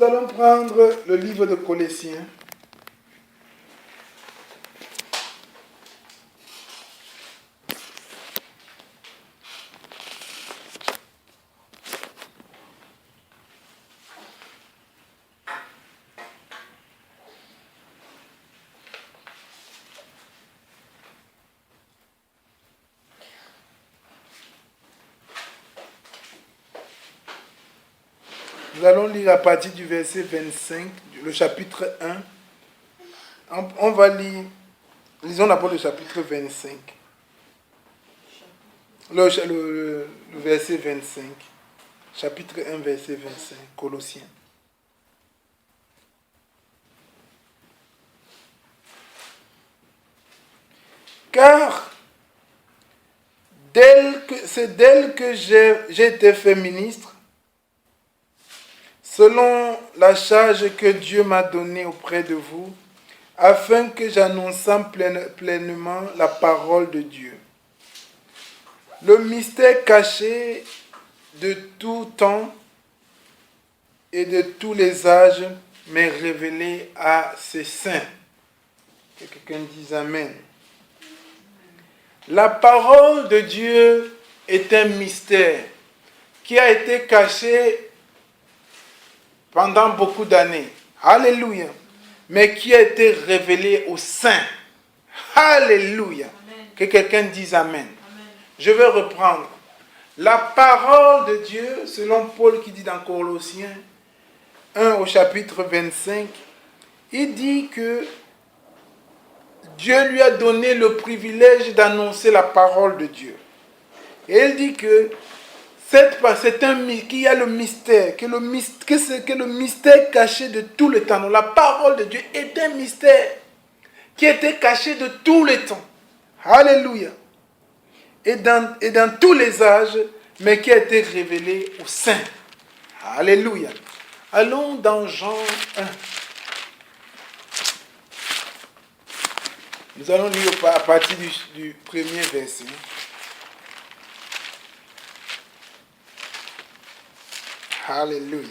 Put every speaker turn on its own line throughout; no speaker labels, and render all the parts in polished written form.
Nous allons prendre le livre de Colossiens. Nous allons lire à partir du verset 25, le chapitre 1. On va lire, lisons d'abord le chapitre 25. Le verset 25. Chapitre 1, verset 25, Colossiens. Car c'est d'elle que j'ai été fait ministre, selon la charge que Dieu m'a donnée auprès de vous, afin que j'annonçât pleinement la parole de Dieu. Le mystère caché de tout temps et de tous les âges m'est révélé à ses saints. Que quelqu'un dise Amen. La parole de Dieu est un mystère qui a été caché pendant beaucoup d'années. Alléluia. Mais qui a été révélé aux saints. Alléluia. Amen. Que quelqu'un dise Amen. Amen. Je vais reprendre. La parole de Dieu, selon Paul qui dit dans Colossiens 1 au chapitre 25, il dit que Dieu lui a donné le privilège d'annoncer la parole de Dieu. Et il dit que qu'il y a le mystère, que le mystère caché de tout le temps. Donc, la parole de Dieu est un mystère qui était caché de tout le temps. Alléluia. Et dans tous les âges, mais qui a été révélé aux saints. Alléluia. Allons dans Jean 1. Nous allons lire à partir du premier verset. Alléluia.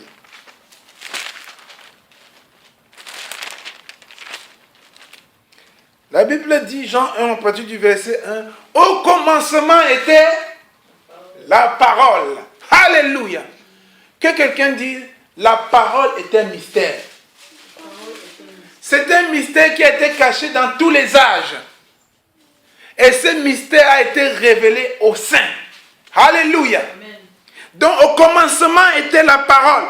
La Bible dit, Jean 1, à partir du verset 1, au commencement était la parole. Alléluia. Que quelqu'un dise, la parole est un mystère. C'est un mystère qui a été caché dans tous les âges. Et ce mystère a été révélé aux saints. Alléluia. Amen. Donc au commencement était la parole.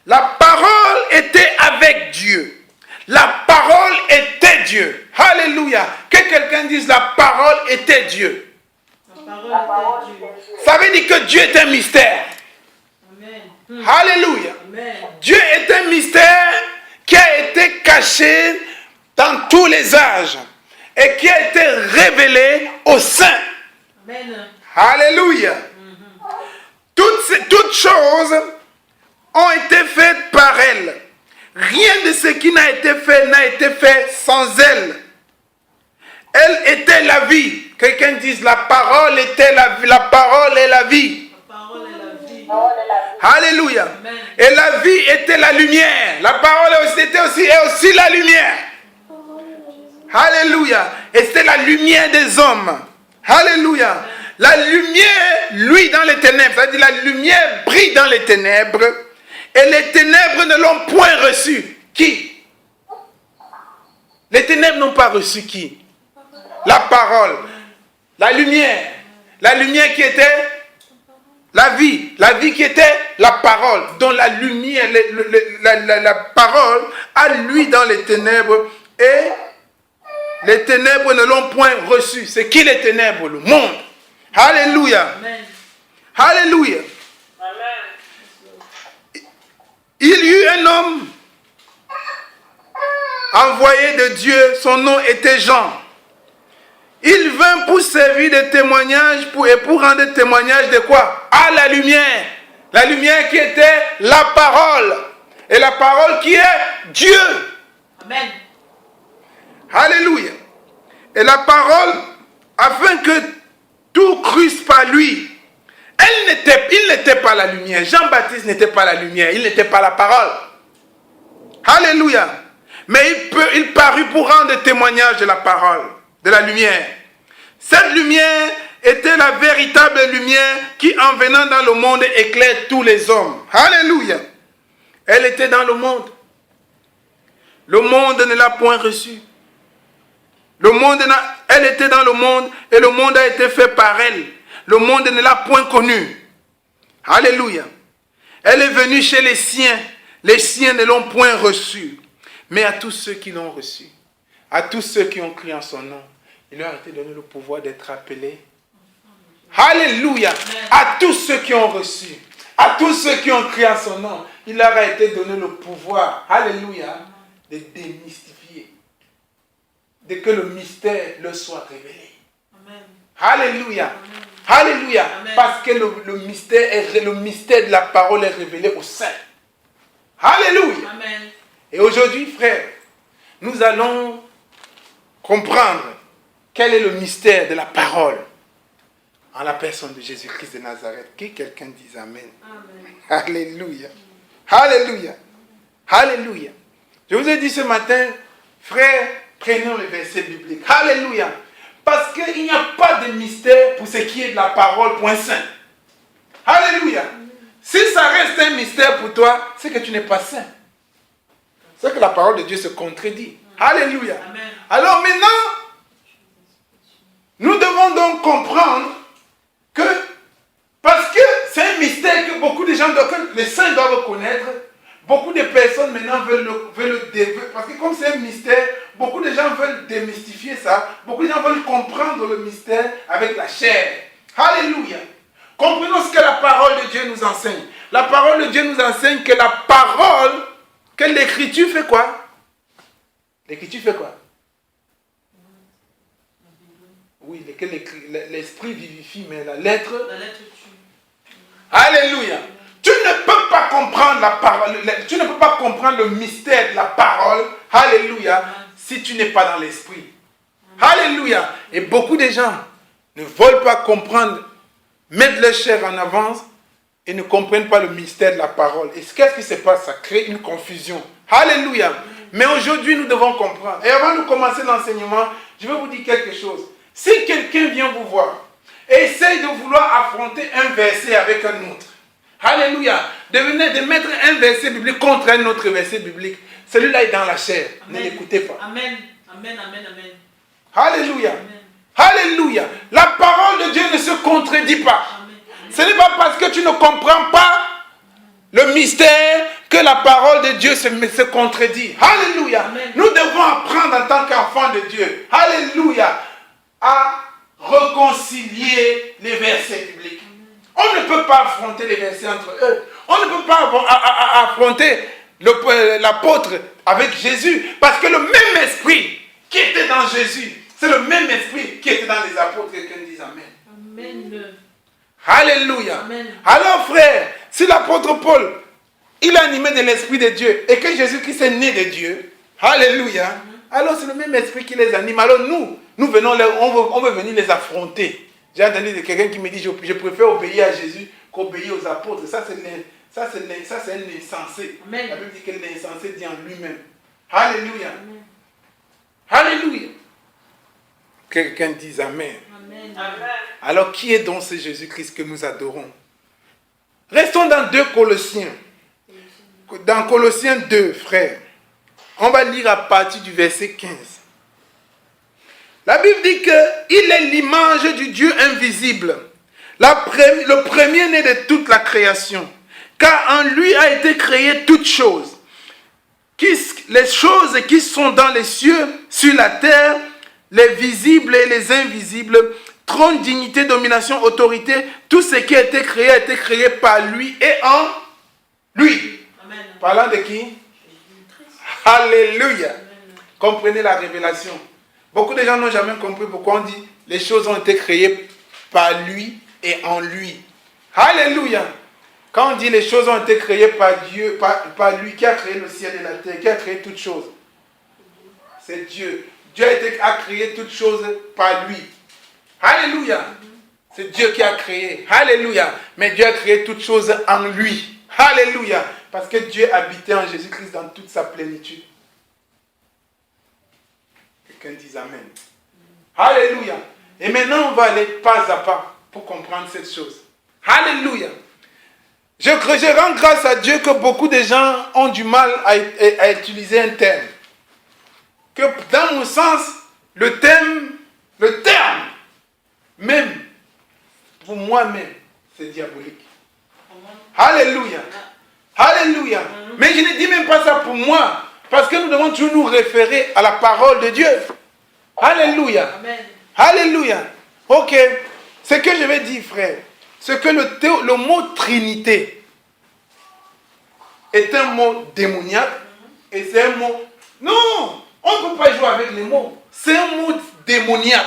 La parole était avec Dieu. La parole était Dieu. Alléluia. Que quelqu'un dise la parole était Dieu. La parole était Dieu. Ça veut dire que Dieu est un mystère. Amen. Alléluia. Amen. Dieu est un mystère qui a été caché dans tous les âges et qui a été révélé aux saints. Amen. Alléluia. Toutes choses ont été faites par elle. Rien de ce qui n'a été fait sans elle. Elle était la vie. Quelqu'un dise la parole était la vie. La parole est la vie. La parole est la vie. Alléluia. Amen. Et la vie était la lumière. La parole était aussi la lumière. Alléluia. Et c'était la lumière des hommes. Alléluia. Amen. La lumière, lui, dans les ténèbres, c'est-à-dire la lumière brille dans les ténèbres, et les ténèbres ne l'ont point reçu. Qui? Les ténèbres n'ont pas reçu qui? La parole. La lumière qui était la vie qui était la parole, dont la lumière, la parole a lui dans les ténèbres, et les ténèbres ne l'ont point reçu. C'est qui les ténèbres? Le monde. Alléluia. Amen. Alléluia. Amen. Il y eut un homme envoyé de Dieu, son nom était Jean. Il vint pour servir de témoignage et pour rendre témoignage de quoi? À la lumière. La lumière qui était la parole. Et la parole qui est Dieu. Amen. Alléluia. Et la parole, afin que tout crusse par lui. il n'était pas la lumière. Jean-Baptiste n'était pas la lumière. Il n'était pas la parole. Alléluia. Mais il parut pour rendre témoignage de la parole, de la lumière. Cette lumière était la véritable lumière qui, en venant dans le monde, éclaire tous les hommes. Alléluia. Elle était dans le monde. Le monde ne l'a point reçue. Elle était dans le monde et le monde a été fait par elle. Le monde ne l'a point connue. Alléluia. Elle est venue chez les siens. Les siens ne l'ont point reçue. Mais à tous ceux qui l'ont reçue, à tous ceux qui ont crié en son nom, il leur a été donné le pouvoir d'être appelés. Alléluia. À tous ceux qui ont reçu, à tous ceux qui ont crié en son nom, il leur a été donné le pouvoir. Alléluia. De démystifier. De que le mystère leur soit révélé. Amen. Alléluia. Amen. Alléluia. Amen. Parce que le mystère de la parole est révélé au sein. Alléluia. Amen. Et aujourd'hui, frère, nous allons comprendre quel est le mystère de la parole en la personne de Jésus-Christ de Nazareth. Que quelqu'un dise Amen. Amen. Alléluia. Alléluia. Alléluia. Je vous ai dit ce matin, frère, prenons le verset biblique. Alléluia. Parce qu'il n'y a pas de mystère pour ce qui est de la parole, point saint. Alléluia. Si ça reste un mystère pour toi, c'est que tu n'es pas saint. C'est que la parole de Dieu se contredit. Alléluia. Amen. Alors maintenant, nous devons donc comprendre que, parce que c'est un mystère que beaucoup de gens, que les saints doivent connaître, beaucoup de personnes maintenant veulent le développer, parce que comme c'est un mystère, beaucoup de gens veulent démystifier ça, beaucoup de gens veulent comprendre le mystère avec la chair. Alléluia. Comprenons ce que la parole de Dieu nous enseigne. La parole de Dieu nous enseigne que la parole, que l'écriture fait quoi? L'écriture fait quoi? Oui, que l'esprit vivifie, mais la lettre tue. Alléluia. Tu ne peux pas comprendre la parole, tu ne peux pas comprendre le mystère de la parole, alléluia, si tu n'es pas dans l'esprit. Alléluia. Et beaucoup de gens ne veulent pas comprendre, mettre leur chair en avance et ne comprennent pas le mystère de la parole. Et qu'est-ce qui se passe? Ça crée une confusion. Alléluia. Mais aujourd'hui, nous devons comprendre. Et avant de commencer l'enseignement, je vais vous dire quelque chose. Si quelqu'un vient vous voir et essaye de vouloir affronter un verset avec un autre, alléluia, de mettre un verset biblique contre un autre verset biblique, celui-là est dans la chair. Amen. Ne l'écoutez pas. Amen. Amen, amen, amen. Alléluia. Amen. Alléluia. La parole de Dieu ne se contredit pas. Amen. Ce n'est pas parce que tu ne comprends pas le mystère que la parole de Dieu se contredit. Alléluia. Amen. Nous devons apprendre en tant qu'enfants de Dieu. Alléluia. À réconcilier les versets bibliques. On ne peut pas affronter les versets entre eux. On ne peut pas affronter l'apôtre avec Jésus. Parce que le même esprit qui était dans Jésus, c'est le même esprit qui était dans les apôtres. Quelqu'un dise Amen. Amen. Alléluia. Amen. Alors frère, si l'apôtre Paul, il est animé de l'esprit de Dieu et que Jésus-Christ est né de Dieu, alléluia, alors c'est le même esprit qui les anime. Alors nous venons, on veut venir les affronter. J'ai entendu de quelqu'un qui me dit, je préfère obéir à Jésus qu'obéir aux apôtres. Ça, c'est un insensé. Amen. La Bible dit que l'insensé dit en lui-même. Alléluia. Amen. Alléluia. Quelqu'un dise Amen. Amen. Alors, qui est donc ce Jésus-Christ que nous adorons? Restons dans 2 Colossiens. Dans Colossiens 2, frères. On va lire à partir du verset 15. La Bible dit qu'il est l'image du Dieu invisible, le premier-né de toute la création. Car en lui a été créée toute chose. Les choses qui sont dans les cieux, sur la terre, les visibles et les invisibles, trône, dignité, domination, autorité, tout ce qui a été créé par lui et en lui. Amen. Parlant de qui? Alléluia. Amen. Comprenez la révélation. Beaucoup de gens n'ont jamais compris pourquoi on dit les choses ont été créées par lui et en lui. Alléluia. Quand on dit les choses ont été créées par Dieu, par lui qui a créé le ciel et la terre, qui a créé toutes choses. C'est Dieu. Dieu a créé toutes choses par lui. Alléluia. C'est Dieu qui a créé. Alléluia. Mais Dieu a créé toutes choses en lui. Alléluia. Parce que Dieu habitait en Jésus-Christ dans toute sa plénitude. Quelqu'un dise Amen. Alléluia. Et maintenant, on va aller pas à pas pour comprendre cette chose. Alléluia. Je rends grâce à Dieu que beaucoup de gens ont du mal à utiliser un terme. Que dans mon sens, le terme, même, pour moi-même, c'est diabolique. Alléluia. Alléluia. Mais je ne dis même pas ça pour moi. Parce que nous devons toujours nous référer à la parole de Dieu. Alléluia. Amen. Alléluia. Ok. Ce que je vais dire, frère, c'est que le mot Trinité est un mot démoniaque et c'est un mot... Non, on ne peut pas jouer avec les mots. C'est un mot démoniaque.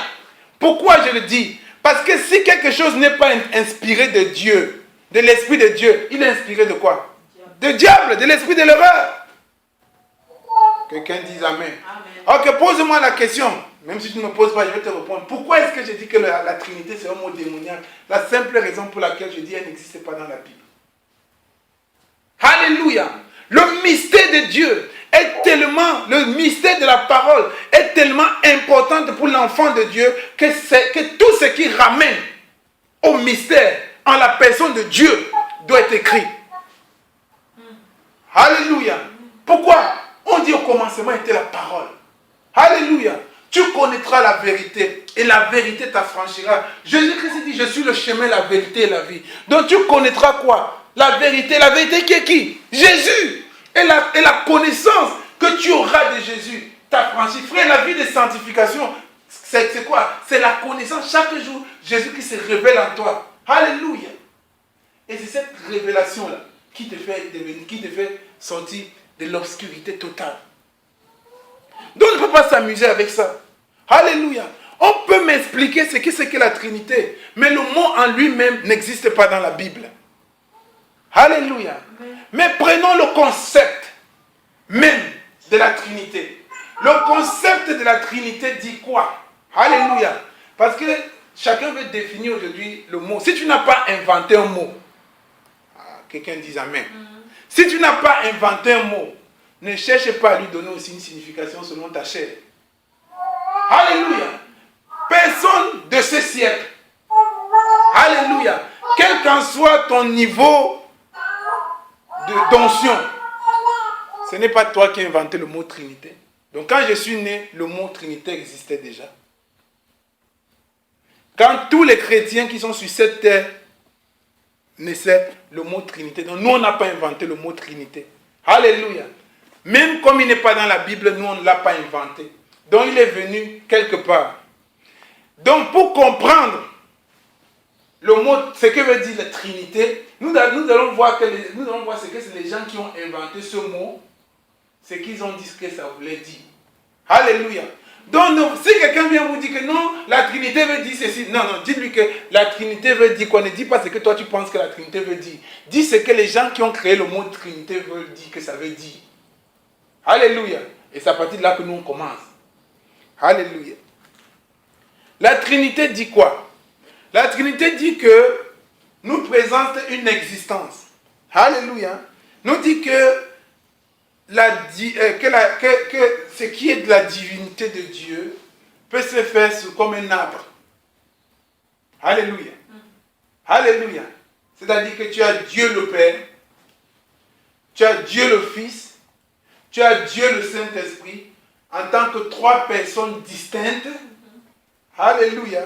Pourquoi je le dis? Parce que si quelque chose n'est pas inspiré de Dieu, de l'Esprit de Dieu, il est inspiré de quoi? De diable, de l'esprit de l'erreur. Quelqu'un dise Amen. Amen. Ok, pose-moi la question. Même si tu ne me poses pas, je vais te répondre. Pourquoi est-ce que je dis que la Trinité c'est un mot démoniaque? La simple raison pour laquelle je dis qu'elle n'existe pas dans la Bible. Alléluia. Le mystère de Dieu est tellement, le mystère de la parole est tellement important pour l'enfant de Dieu que tout ce qui ramène au mystère en la personne de Dieu doit être écrit. Alléluia. Pourquoi? On dit au commencement était la parole. Alléluia. Tu connaîtras la vérité et la vérité t'affranchira. Jésus-Christ dit, je suis le chemin, la vérité et la vie. Donc tu connaîtras quoi? La vérité. La vérité qui est qui? Jésus. Et la connaissance que tu auras de Jésus t'affranchit. Frère, la vie de sanctification, c'est quoi? C'est la connaissance. Chaque jour, Jésus-Christ se révèle en toi. Alléluia. Et c'est cette révélation-là qui te fait sortir de l'obscurité totale. Donc on ne peut pas s'amuser avec ça. Alléluia. On peut m'expliquer ce que c'est que la Trinité, mais le mot en lui-même n'existe pas dans la Bible. Alléluia. Mais prenons le concept même de la Trinité. Le concept de la Trinité dit quoi? Alléluia. Parce que chacun veut définir aujourd'hui le mot. Si tu n'as pas inventé un mot, quelqu'un dise Amen. Si tu n'as pas inventé un mot, ne cherche pas à lui donner aussi une signification selon ta chair. Alléluia. Personne de ce siècle. Alléluia. Quel qu'en soit ton niveau d'onction, ce n'est pas toi qui as inventé le mot Trinité. Donc quand je suis né, le mot Trinité existait déjà. Quand tous les chrétiens qui sont sur cette terre naissaient, le mot Trinité. Donc nous, on n'a pas inventé le mot Trinité. Alléluia. Même comme il n'est pas dans la Bible, nous, on ne l'a pas inventé. Donc il est venu quelque part. Donc pour comprendre le mot, ce que veut dire la Trinité, nous allons voir ce que c'est les gens qui ont inventé ce mot, ce qu'ils ont dit ce que ça voulait dire. Alléluia. Donc si quelqu'un vient vous dire que non, la Trinité veut dire ceci, non, dites-lui que la Trinité veut dire quoi. Ne dis pas ce que toi tu penses que la Trinité veut dire. Dis ce que les gens qui ont créé le mot Trinité veulent dire que ça veut dire. Alléluia. Et c'est à partir de là que nous on commence. Alléluia. La Trinité dit quoi? La Trinité dit que nous présente une existence. Alléluia. Nous dit que ce qui est de la divinité de Dieu peut se faire comme un arbre. Alléluia. Alléluia. C'est-à-dire que tu as Dieu le Père, tu as Dieu le Fils, tu as Dieu le Saint-Esprit en tant que trois personnes distinctes. Alléluia.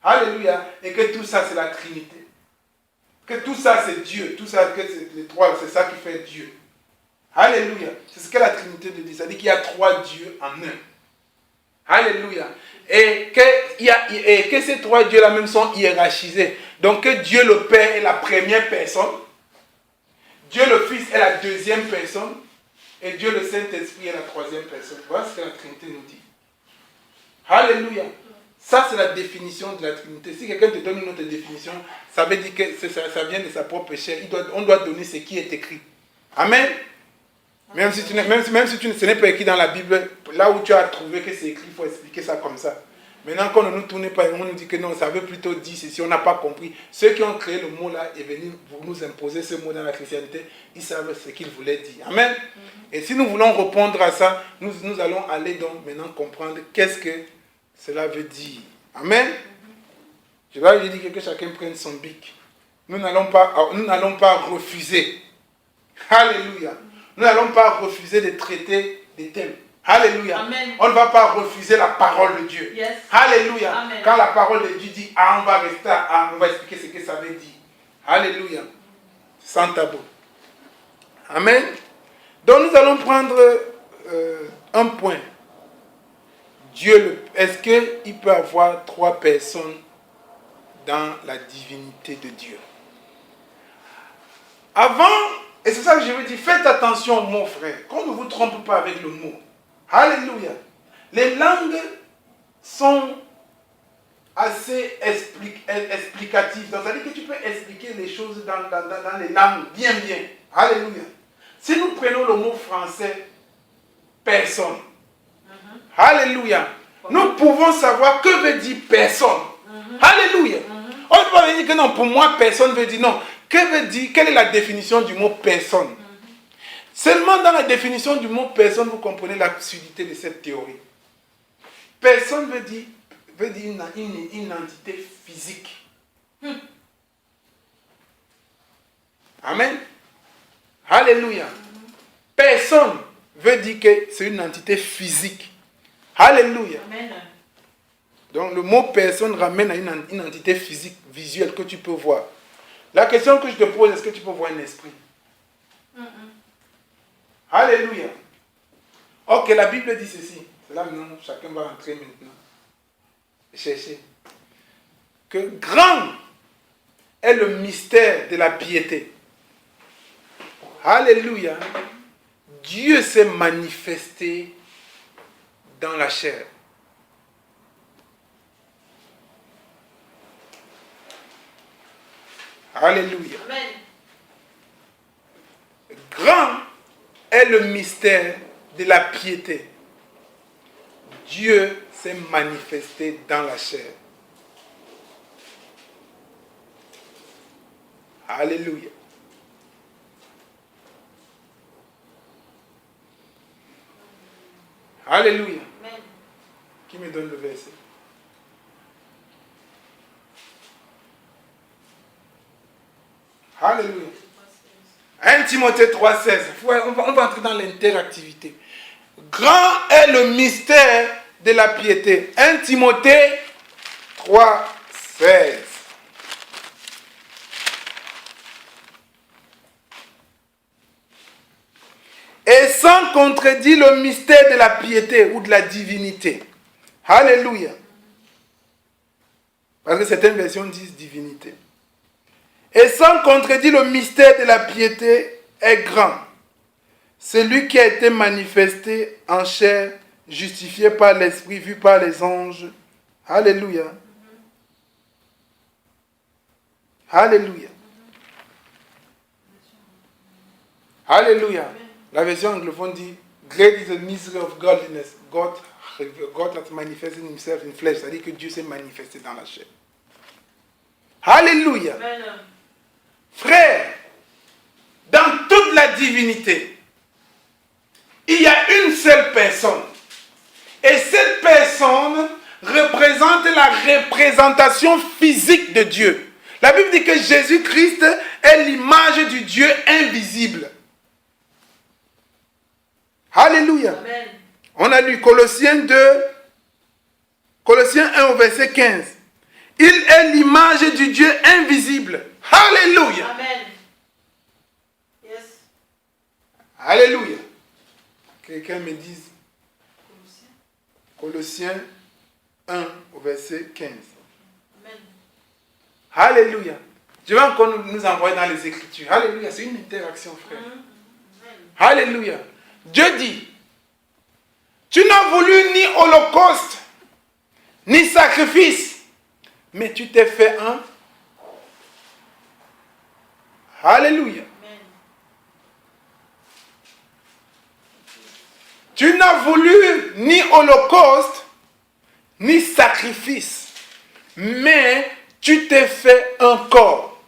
Alléluia. Et que tout ça c'est la Trinité. Que tout ça c'est Dieu. Tout ça, que c'est les trois, c'est ça qui fait Dieu. Alléluia. C'est ce que la Trinité dit. Ça dit qu'il y a trois dieux en un. Alléluia. Et que ces trois dieux-là même sont hiérarchisés. Donc que Dieu le Père est la première personne. Dieu le Fils est la deuxième personne. Et Dieu le Saint-Esprit est la troisième personne. Voilà ce que la Trinité nous dit. Alléluia. Ça, c'est la définition de la Trinité. Si quelqu'un te donne une autre définition, ça veut dire que ça vient de sa propre chair. On doit donner ce qui est écrit. Amen. Même si ce n'est pas écrit dans la Bible, là où tu as trouvé que c'est écrit, il faut expliquer ça comme ça. Maintenant, quand on ne nous tourne pas, on nous dit que non, ça veut plutôt dire ceci, on n'a pas compris. Ceux qui ont créé le mot là et venus pour nous imposer ce mot dans la chrétienté, ils savent ce qu'ils voulaient dire. Amen. Et si nous voulons répondre à ça, nous allons aller donc maintenant comprendre qu'est-ce que cela veut dire. Amen. Je vais lui dire que chacun prenne son bic. Nous n'allons pas refuser. Alléluia. Nous n'allons pas refuser de traiter des thèmes. Alléluia.
Amen.
On ne va pas refuser la parole de Dieu.
Yes.
Alléluia.
Amen.
Quand la parole de Dieu dit A, on va rester à A, on va expliquer ce que ça veut dire. Alléluia. Sans tabou. Amen. Donc nous allons prendre un point. Dieu, est-ce qu'il peut avoir 3 personnes dans la divinité de Dieu? Avant, et c'est ça que je veux dire, faites attention aux mots, frère. Qu'on ne vous trompe pas avec le mot. Alléluia. Les langues sont assez explicatives. Donc, ça veut dire que tu peux expliquer les choses dans les langues bien. Alléluia. Si nous prenons le mot français, personne. Alléluia. Nous pouvons savoir que veut dire personne. Alléluia. On ne peut pas dire que non, pour moi, personne veut dire non. Que veut dire, quelle est la définition du mot personne? Seulement dans la définition du mot personne, vous comprenez l'absurdité de cette théorie. Personne veut dire une entité physique. Amen. Alléluia. Personne veut dire que c'est une entité physique. Alléluia.
Amen.
Donc le mot personne ramène à une entité physique, visuelle que tu peux voir. La question que je te pose, est-ce que tu peux voir un esprit? Alléluia. Ok, la Bible dit ceci. C'est là maintenant, chacun va entrer maintenant. Chercher. Que grand est le mystère de la piété. Alléluia. Dieu s'est manifesté dans la chair. Alléluia.
Amen.
Grand est le mystère de la piété. Dieu s'est manifesté dans la chair. Alléluia. Alléluia.
Amen.
Qui me donne le verset? Alléluia. 1 Timothée 3,16. On va entrer dans l'interactivité. Grand est le mystère de la piété. 1 Timothée 3,16. Et sans contredire le mystère de la piété ou de la divinité. Alléluia. Parce que certaines versions disent divinité. Et sans contredire le mystère de la piété est grand. Celui qui a été manifesté en chair, justifié par l'Esprit, vu par les anges. Alléluia. Alléluia. Alléluia. La version anglophone dit, Great is the mystery of godliness. God has manifested himself in flesh. C'est-à-dire que Dieu s'est manifesté dans la chair. Alléluia.
Amen.
Frère, dans toute la divinité, il y a une seule personne. Et cette personne représente la représentation physique de Dieu. La Bible dit que Jésus-Christ est l'image du Dieu invisible. Alléluia.
Amen.
On a lu Colossiens 1 au verset 15. Il est l'image du Dieu invisible. Alléluia.
Amen. Yes.
Alléluia. Quelqu'un me dise Colossiens 1 au verset 15.
Amen.
Alléluia. Je vais encore nous envoyer dans les Écritures. Alléluia. C'est une interaction, frère.
Amen.
Alléluia. Dieu dit, tu n'as voulu ni holocauste, ni sacrifice, mais tu t'es fait un. Alléluia.
Amen.
Tu n'as voulu ni holocauste, ni sacrifice, mais tu t'es fait un corps.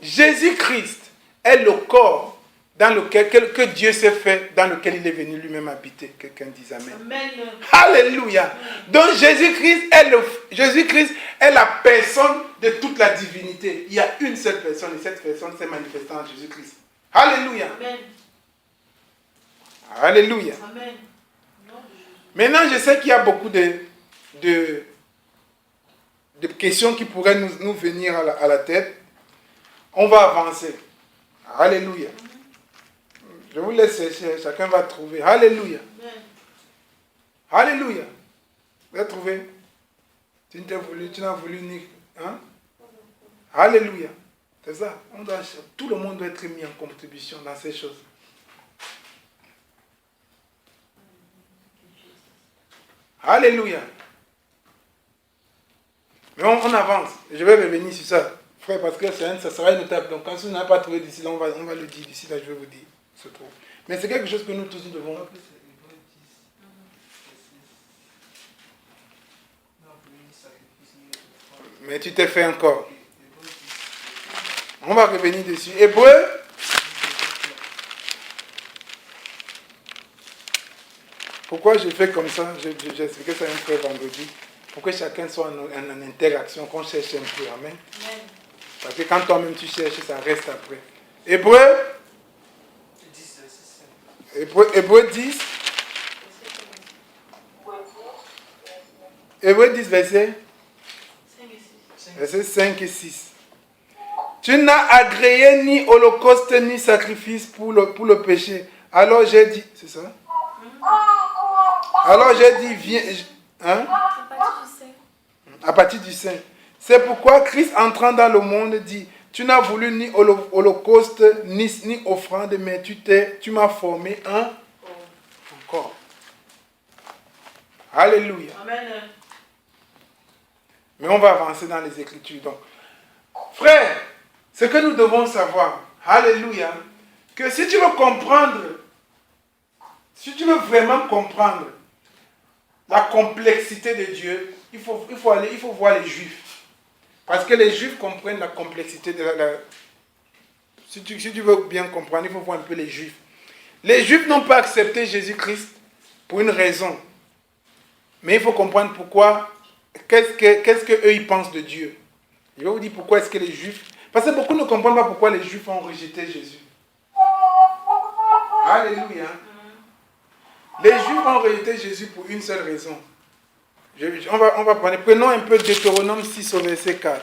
Jésus-Christ est le corps dans lequel que Dieu s'est fait, dans lequel il est venu lui-même habiter. Quelqu'un dise Amen.
Amen.
Alléluia. Donc Jésus-Christ est la personne de toute la divinité. Il y a une seule personne et cette personne s'est manifestée en Jésus-Christ. Alléluia.
Amen.
Alléluia.
Amen.
Maintenant, je sais qu'il y a beaucoup de questions qui pourraient nous venir à la tête. On va avancer. Alléluia. Je vous laisse chercher, chacun va trouver. Alléluia.
Amen.
Alléluia. Vous avez trouvé? Tu n'as voulu ni... Hein? Alléluia. C'est ça. Tout le monde doit être mis en contribution dans ces choses. Alléluia. Mais on avance. Je vais revenir sur ça, frère, parce que ça sera une étape. Donc quand vous n'avez pas trouvé d'ici là, on va le dire. D'ici là, je vais vous dire. Se trouve. Mais c'est quelque chose que nous tous nous devons. Mais tu t'es fait encore. On va revenir dessus. Hébreu. Pourquoi je fais comme ça? J'ai expliqué ça un peu vendredi. Pour que chacun soit en interaction, qu'on cherche un peu. Amen. Parce que quand toi-même tu cherches, ça reste après. Hébreu 10. Hébreu 10, verset 5 et 6. Tu n'as agréé ni holocauste ni sacrifice pour le péché. Alors j'ai dit, c'est ça? Alors j'ai dit, viens. Hein? À partir du 5. C'est pourquoi Christ entrant dans le monde dit, tu n'as voulu ni holocauste ni offrande, mais tu m'as formé un corps. Alléluia.
Amen.
Mais on va avancer dans les Écritures. Donc, frère, ce que nous devons savoir, alléluia, que si tu veux comprendre, si tu veux vraiment comprendre la complexité de Dieu, il faut voir les Juifs. Parce que les Juifs comprennent la complexité de si tu veux bien comprendre, il faut voir un peu les Juifs. Les Juifs n'ont pas accepté Jésus-Christ pour une raison. Mais il faut comprendre pourquoi, qu'est-ce qu'eux ils pensent de Dieu. Je vais vous dire pourquoi est-ce que les Juifs... Parce que beaucoup ne comprennent pas pourquoi les Juifs ont rejeté Jésus. Alléluia. Les Juifs ont rejeté Jésus pour une seule raison. On va prendre. Prenons un peu Deutéronome 6 au verset 4.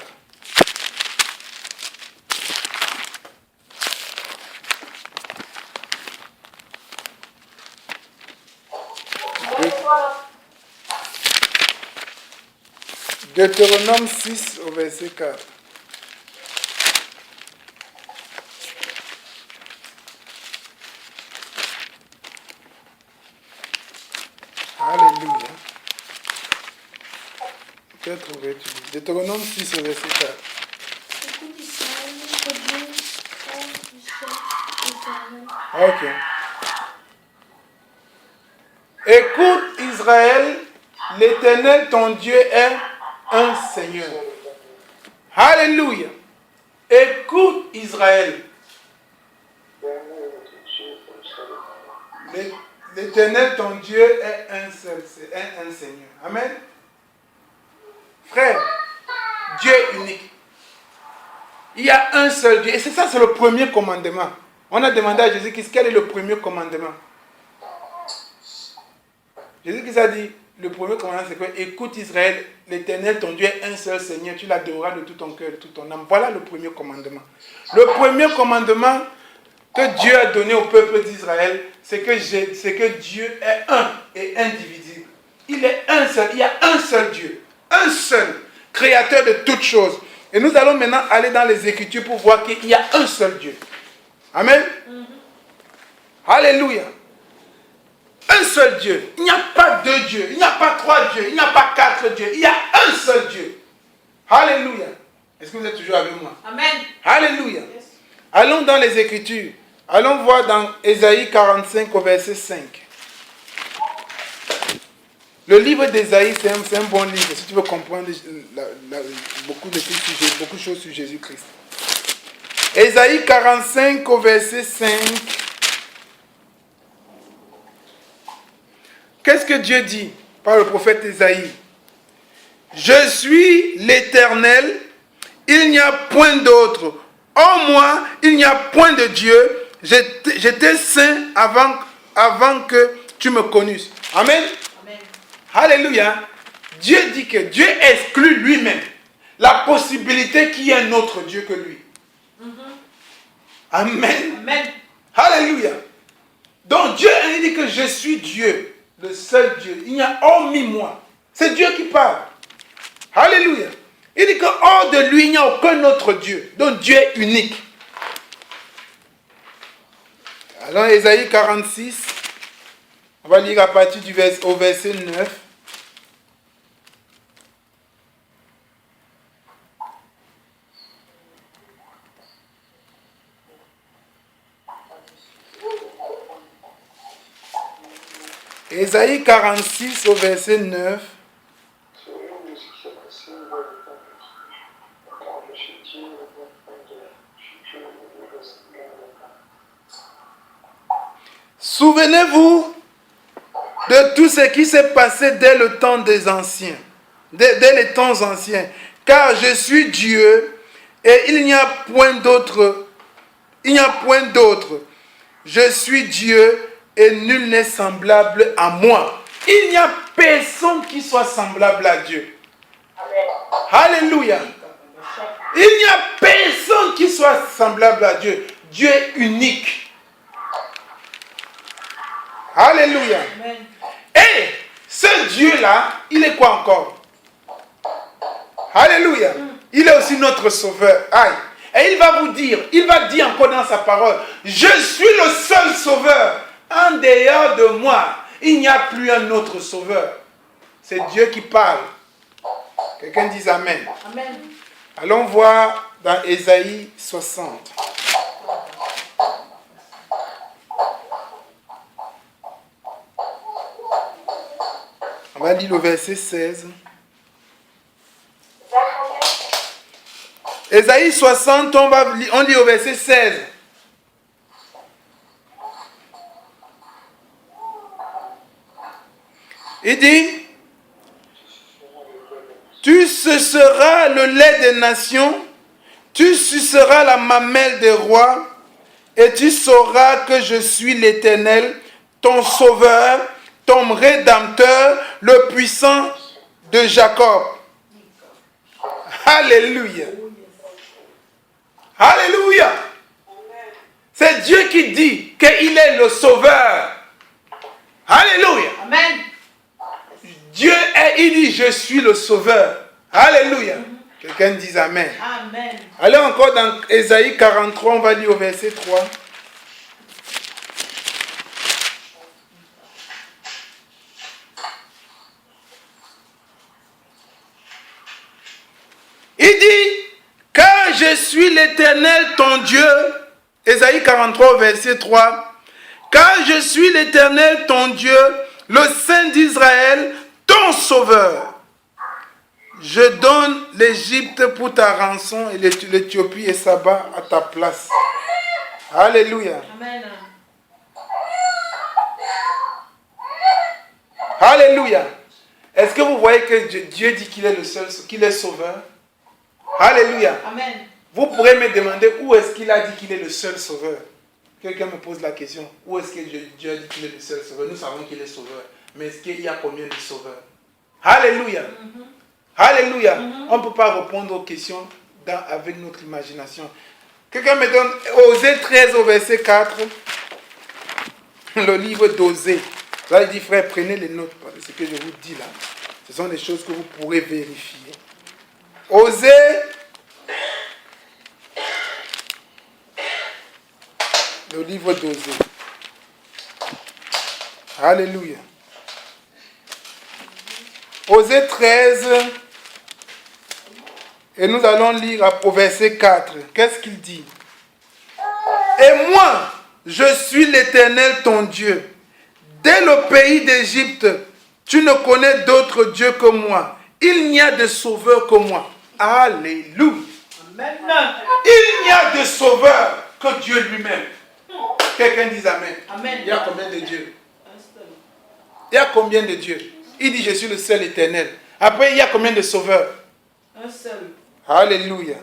Deutéronome 6 au verset 4. Alléluia. Tu as trouvé, tu dis. Deutéronome 6 au verset 4. Ok. Écoute Israël, l'Éternel ton Dieu est un Seigneur. Alléluia. Écoute Israël. L'Éternel ton Dieu est un seul, c'est un Seigneur. Amen. Frère, Dieu unique. Il y a un seul Dieu. Et c'est ça, c'est le premier commandement. On a demandé à Jésus-Christ quel est le premier commandement. Jésus-Christ a dit, le premier commandement c'est que écoute Israël, l'Éternel ton Dieu est un seul Seigneur, tu l'adoreras de tout ton cœur, de toute ton âme. Voilà le premier commandement. Le premier commandement que Dieu a donné au peuple d'Israël, c'est que Dieu est un et indivisible. Il est un seul, il y a un seul Dieu, un seul, créateur de toutes choses. Et nous allons maintenant aller dans les Écritures pour voir qu'il y a un seul Dieu. Amen. Alléluia. Un seul Dieu. Il n'y a pas deux dieux, il n'y a pas trois dieux, il n'y a pas quatre dieux. Il y a un seul Dieu. Alléluia. Est-ce que vous êtes toujours avec moi?
Amen.
Alléluia.
Yes.
Allons dans les Écritures. Allons voir dans Ésaïe 45 au verset 5. Le livre d'Ésaïe, c'est un bon livre si tu veux comprendre beaucoup de choses sur Jésus-Christ. Ésaïe 45 au verset 5. Qu'est-ce que Dieu dit par le prophète Ésaïe? Je suis l'Éternel, il n'y a point d'autre. En moi, il n'y a point de Dieu. J'étais saint avant que tu me connusses. Amen.
Amen.
Alléluia. Dieu dit que Dieu exclut lui-même la possibilité qu'il y ait un autre Dieu que lui. Amen.
Amen.
Alléluia. Donc Dieu il dit que je suis Dieu, le seul Dieu. Il n'y a hormis moi. C'est Dieu qui parle. Alléluia. Il dit que hors de lui, il n'y a aucun autre Dieu. Donc Dieu est unique. Alors Ésaïe 46, on va lire à partir au verset 9. Ésaïe 46 au verset 9. Souvenez-vous de tout ce qui s'est passé dès le temps des anciens, dès les temps anciens, car je suis Dieu et il n'y a point d'autre. Je suis Dieu et nul n'est semblable à moi. Il n'y a personne qui soit semblable à Dieu. Alléluia. Il n'y a personne qui soit semblable à Dieu. Dieu est unique. Alléluia.
Amen.
Et ce Dieu-là, il est quoi encore? Alléluia. Il est aussi notre sauveur. Aïe. Et il va dire encore dans sa parole, je suis le seul sauveur. En dehors de moi, il n'y a plus un autre sauveur. C'est Dieu qui parle. Quelqu'un dit Amen.
Amen.
Allons voir dans Ésaïe 60. On va lire le verset 16. Ésaïe 60, on lit au verset 16. Il dit, tu suceras le lait des nations, tu suceras la mamelle des rois, et tu sauras que je suis l'Éternel, ton sauveur, ton rédempteur, le puissant de Jacob. Alléluia. Alléluia. C'est Dieu qui dit qu'il est le sauveur. Alléluia.
Amen.
Dieu est, il dit, je suis le sauveur. Alléluia. Quelqu'un dit Amen.
Amen.
Allez encore dans Ésaïe 43, on va lire au verset 3. Il dit, car je suis l'Éternel ton Dieu. Ésaïe 43, verset 3. Car je suis l'Éternel ton Dieu, le Saint d'Israël, ton sauveur. Je donne l'Égypte pour ta rançon et l'Éthiopie et Saba à ta place. Alléluia.
Amen.
Alléluia. Est-ce que vous voyez que Dieu dit qu'il est le seul, qu'il est sauveur? Alléluia.
Amen.
Vous pourrez me demander où est-ce qu'il a dit qu'il est le seul sauveur. Quelqu'un me pose la question. Où est-ce que Dieu a dit qu'il est le seul sauveur? Nous savons qu'il est sauveur. Mais est-ce qu'il y a combien de sauveurs? Alléluia. Alléluia. On ne peut pas répondre aux questions avec notre imagination. Quelqu'un me donne Osée 13 au verset 4. Le livre d'Osée. Là, il dit, frère, prenez les notes. Ce que je vous dis là, ce sont des choses que vous pourrez vérifier. Osée. Le livre d'Osée. Alléluia. Osée 13. Et nous allons lire au verset 4. Qu'est-ce qu'il dit? Et moi, je suis l'Éternel ton Dieu. Dès le pays d'Égypte, Tu ne connais d'autre Dieu que moi. Il n'y a de sauveur que moi. Alléluia.
Amen.
Il n'y a de sauveur que Dieu lui-même. Quelqu'un dit Amen.
Amen.
Il y a combien de dieux?
Un seul.
Il y a combien de dieux? Il dit je suis le seul éternel. Après, il y a combien de sauveurs?
Un seul.
Alléluia.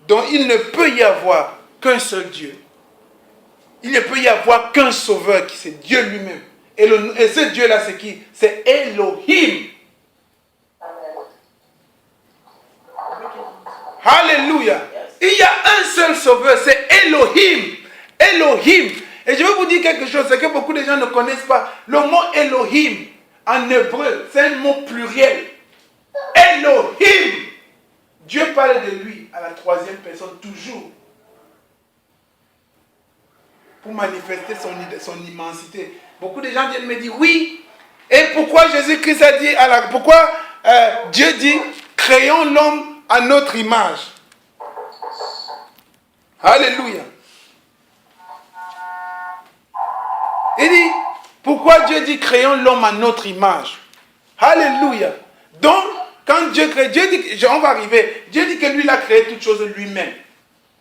Donc il ne peut y avoir qu'un seul Dieu. Il ne peut y avoir qu'un sauveur qui c'est Dieu lui-même. Et ce Dieu-là, c'est qui? C'est Elohim. Alléluia. Il y a un seul sauveur, c'est Elohim. Elohim. Et je vais vous dire quelque chose, c'est que beaucoup de gens ne connaissent pas. Le mot Elohim, en hébreu, c'est un mot pluriel. Elohim. Dieu parle de lui à la troisième personne toujours. Pour manifester son immensité. Beaucoup de gens viennent me dire, oui. Et pourquoi Jésus-Christ a dit, pourquoi Dieu dit, créons l'homme à notre image. Alléluia. Il dit, pourquoi Dieu dit, créons l'homme à notre image. Alléluia. Donc, quand Dieu crée, Dieu dit, on va arriver, Dieu dit que lui, il a créé toutes choses lui-même.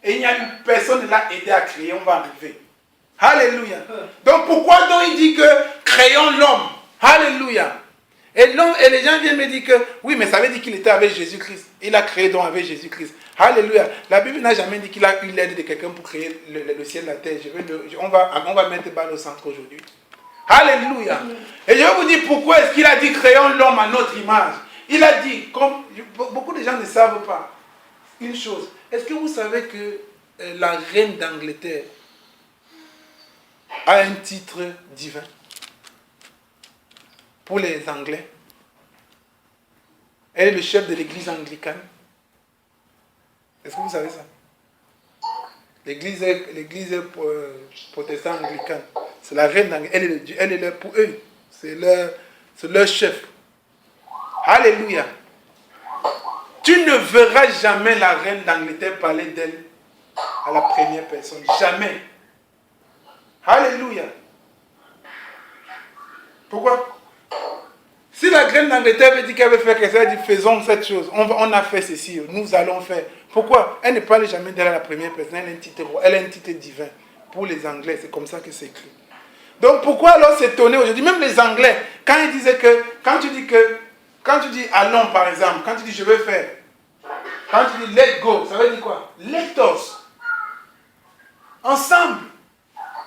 Et il n'y a eu personne qui l'a aidé à créer, on va arriver. Alléluia. Donc pourquoi donc il dit que créons l'homme? Alléluia. Et les gens viennent me dire que oui, mais ça veut dire qu'il était avec Jésus-Christ. Il a créé donc avec Jésus-Christ. Alléluia. La Bible n'a jamais dit qu'il a eu l'aide de quelqu'un pour créer le ciel et la terre. On va mettre balle au centre aujourd'hui. Alléluia. Et je vais vous dire pourquoi est-ce qu'il a dit créons l'homme à notre image. Il a dit, comme beaucoup de gens ne savent pas, une chose. Est-ce que vous savez que la reine d'Angleterre a un titre divin pour les Anglais? Elle est le chef de l'église anglicane. Est-ce que vous savez ça? L'église protestante anglicane. C'est la reine d'Angleterre. Elle est là pour eux. C'est leur chef. Alléluia. Tu ne verras jamais la reine d'Angleterre parler d'elle à la première personne. Jamais. Alléluia. Pourquoi? Si la reine d'Angleterre veut dire qu'elle veut faire quelque chose, elle dit faisons cette chose. On a fait ceci, nous allons faire. Pourquoi? Elle ne parle jamais d'elle à la première personne. Elle a un titre divin. Pour les Anglais, c'est comme ça que c'est écrit. Donc pourquoi alors s'étonner aujourd'hui? Même les Anglais, quand ils disaient que, quand tu dis allons par exemple, quand tu dis je veux faire, quand tu dis let go, ça veut dire quoi? Let us. Ensemble.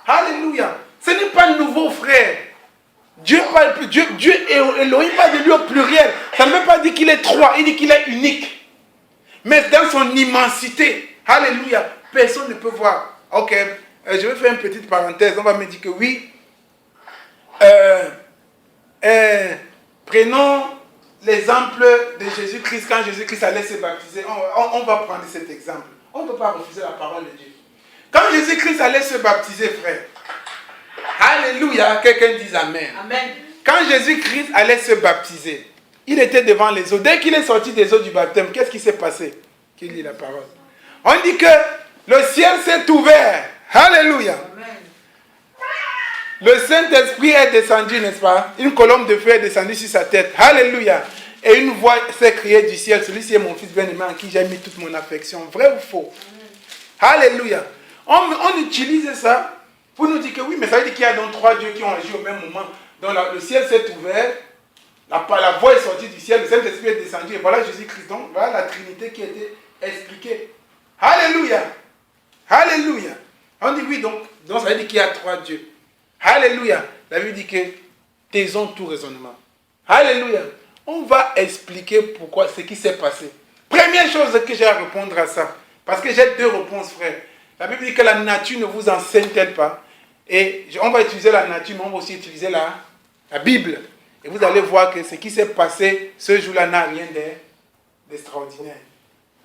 Alléluia. Ce n'est pas nouveau, frère. Dieu parle plus. Dieu Elohim parle de lui au pluriel. Ça ne veut pas dire qu'il est trois, il dit qu'il est unique. Mais dans son immensité, alléluia, personne ne peut voir. Ok, je vais faire une petite parenthèse. On va me dire que oui. Prenons l'exemple de Jésus-Christ quand Jésus-Christ allait se baptiser. On va prendre cet exemple. On ne peut pas refuser la parole de Dieu. Quand Jésus-Christ allait se baptiser, frère, alléluia, quelqu'un dise Amen.
Amen.
Quand Jésus-Christ allait se baptiser, il était devant les eaux. Dès qu'il est sorti des eaux du baptême, qu'est-ce qui s'est passé? Qui lit la parole? On dit que le ciel s'est ouvert. Alléluia.
Amen.
Le Saint-Esprit est descendu, n'est-ce pas? Une colonne de feu est descendue sur sa tête. Alléluia. Et une voix s'est criée du ciel. Celui-ci est mon fils bien-aimé en qui j'ai mis toute mon affection. Vrai ou faux? Amen. Alléluia. On utilise ça pour nous dire que oui, mais ça veut dire qu'il y a donc trois dieux qui ont agi au même moment. Donc le ciel s'est ouvert, la voix est sortie du ciel, le Saint-Esprit est descendu, et voilà Jésus-Christ. Donc voilà la Trinité qui a été expliquée. Alléluia. Alléluia. On dit oui, donc ça veut dire qu'il y a trois dieux. Alléluia. La Bible dit que taisons tout raisonnement. Alléluia. On va expliquer pourquoi, ce qui s'est passé. Première chose que j'ai à répondre à ça, parce que j'ai deux réponses, frère. La Bible dit que la nature ne vous enseigne-t-elle pas? Et on va utiliser la nature, mais on va aussi utiliser la Bible. Et vous allez voir que ce qui s'est passé ce jour-là n'a rien d'extraordinaire.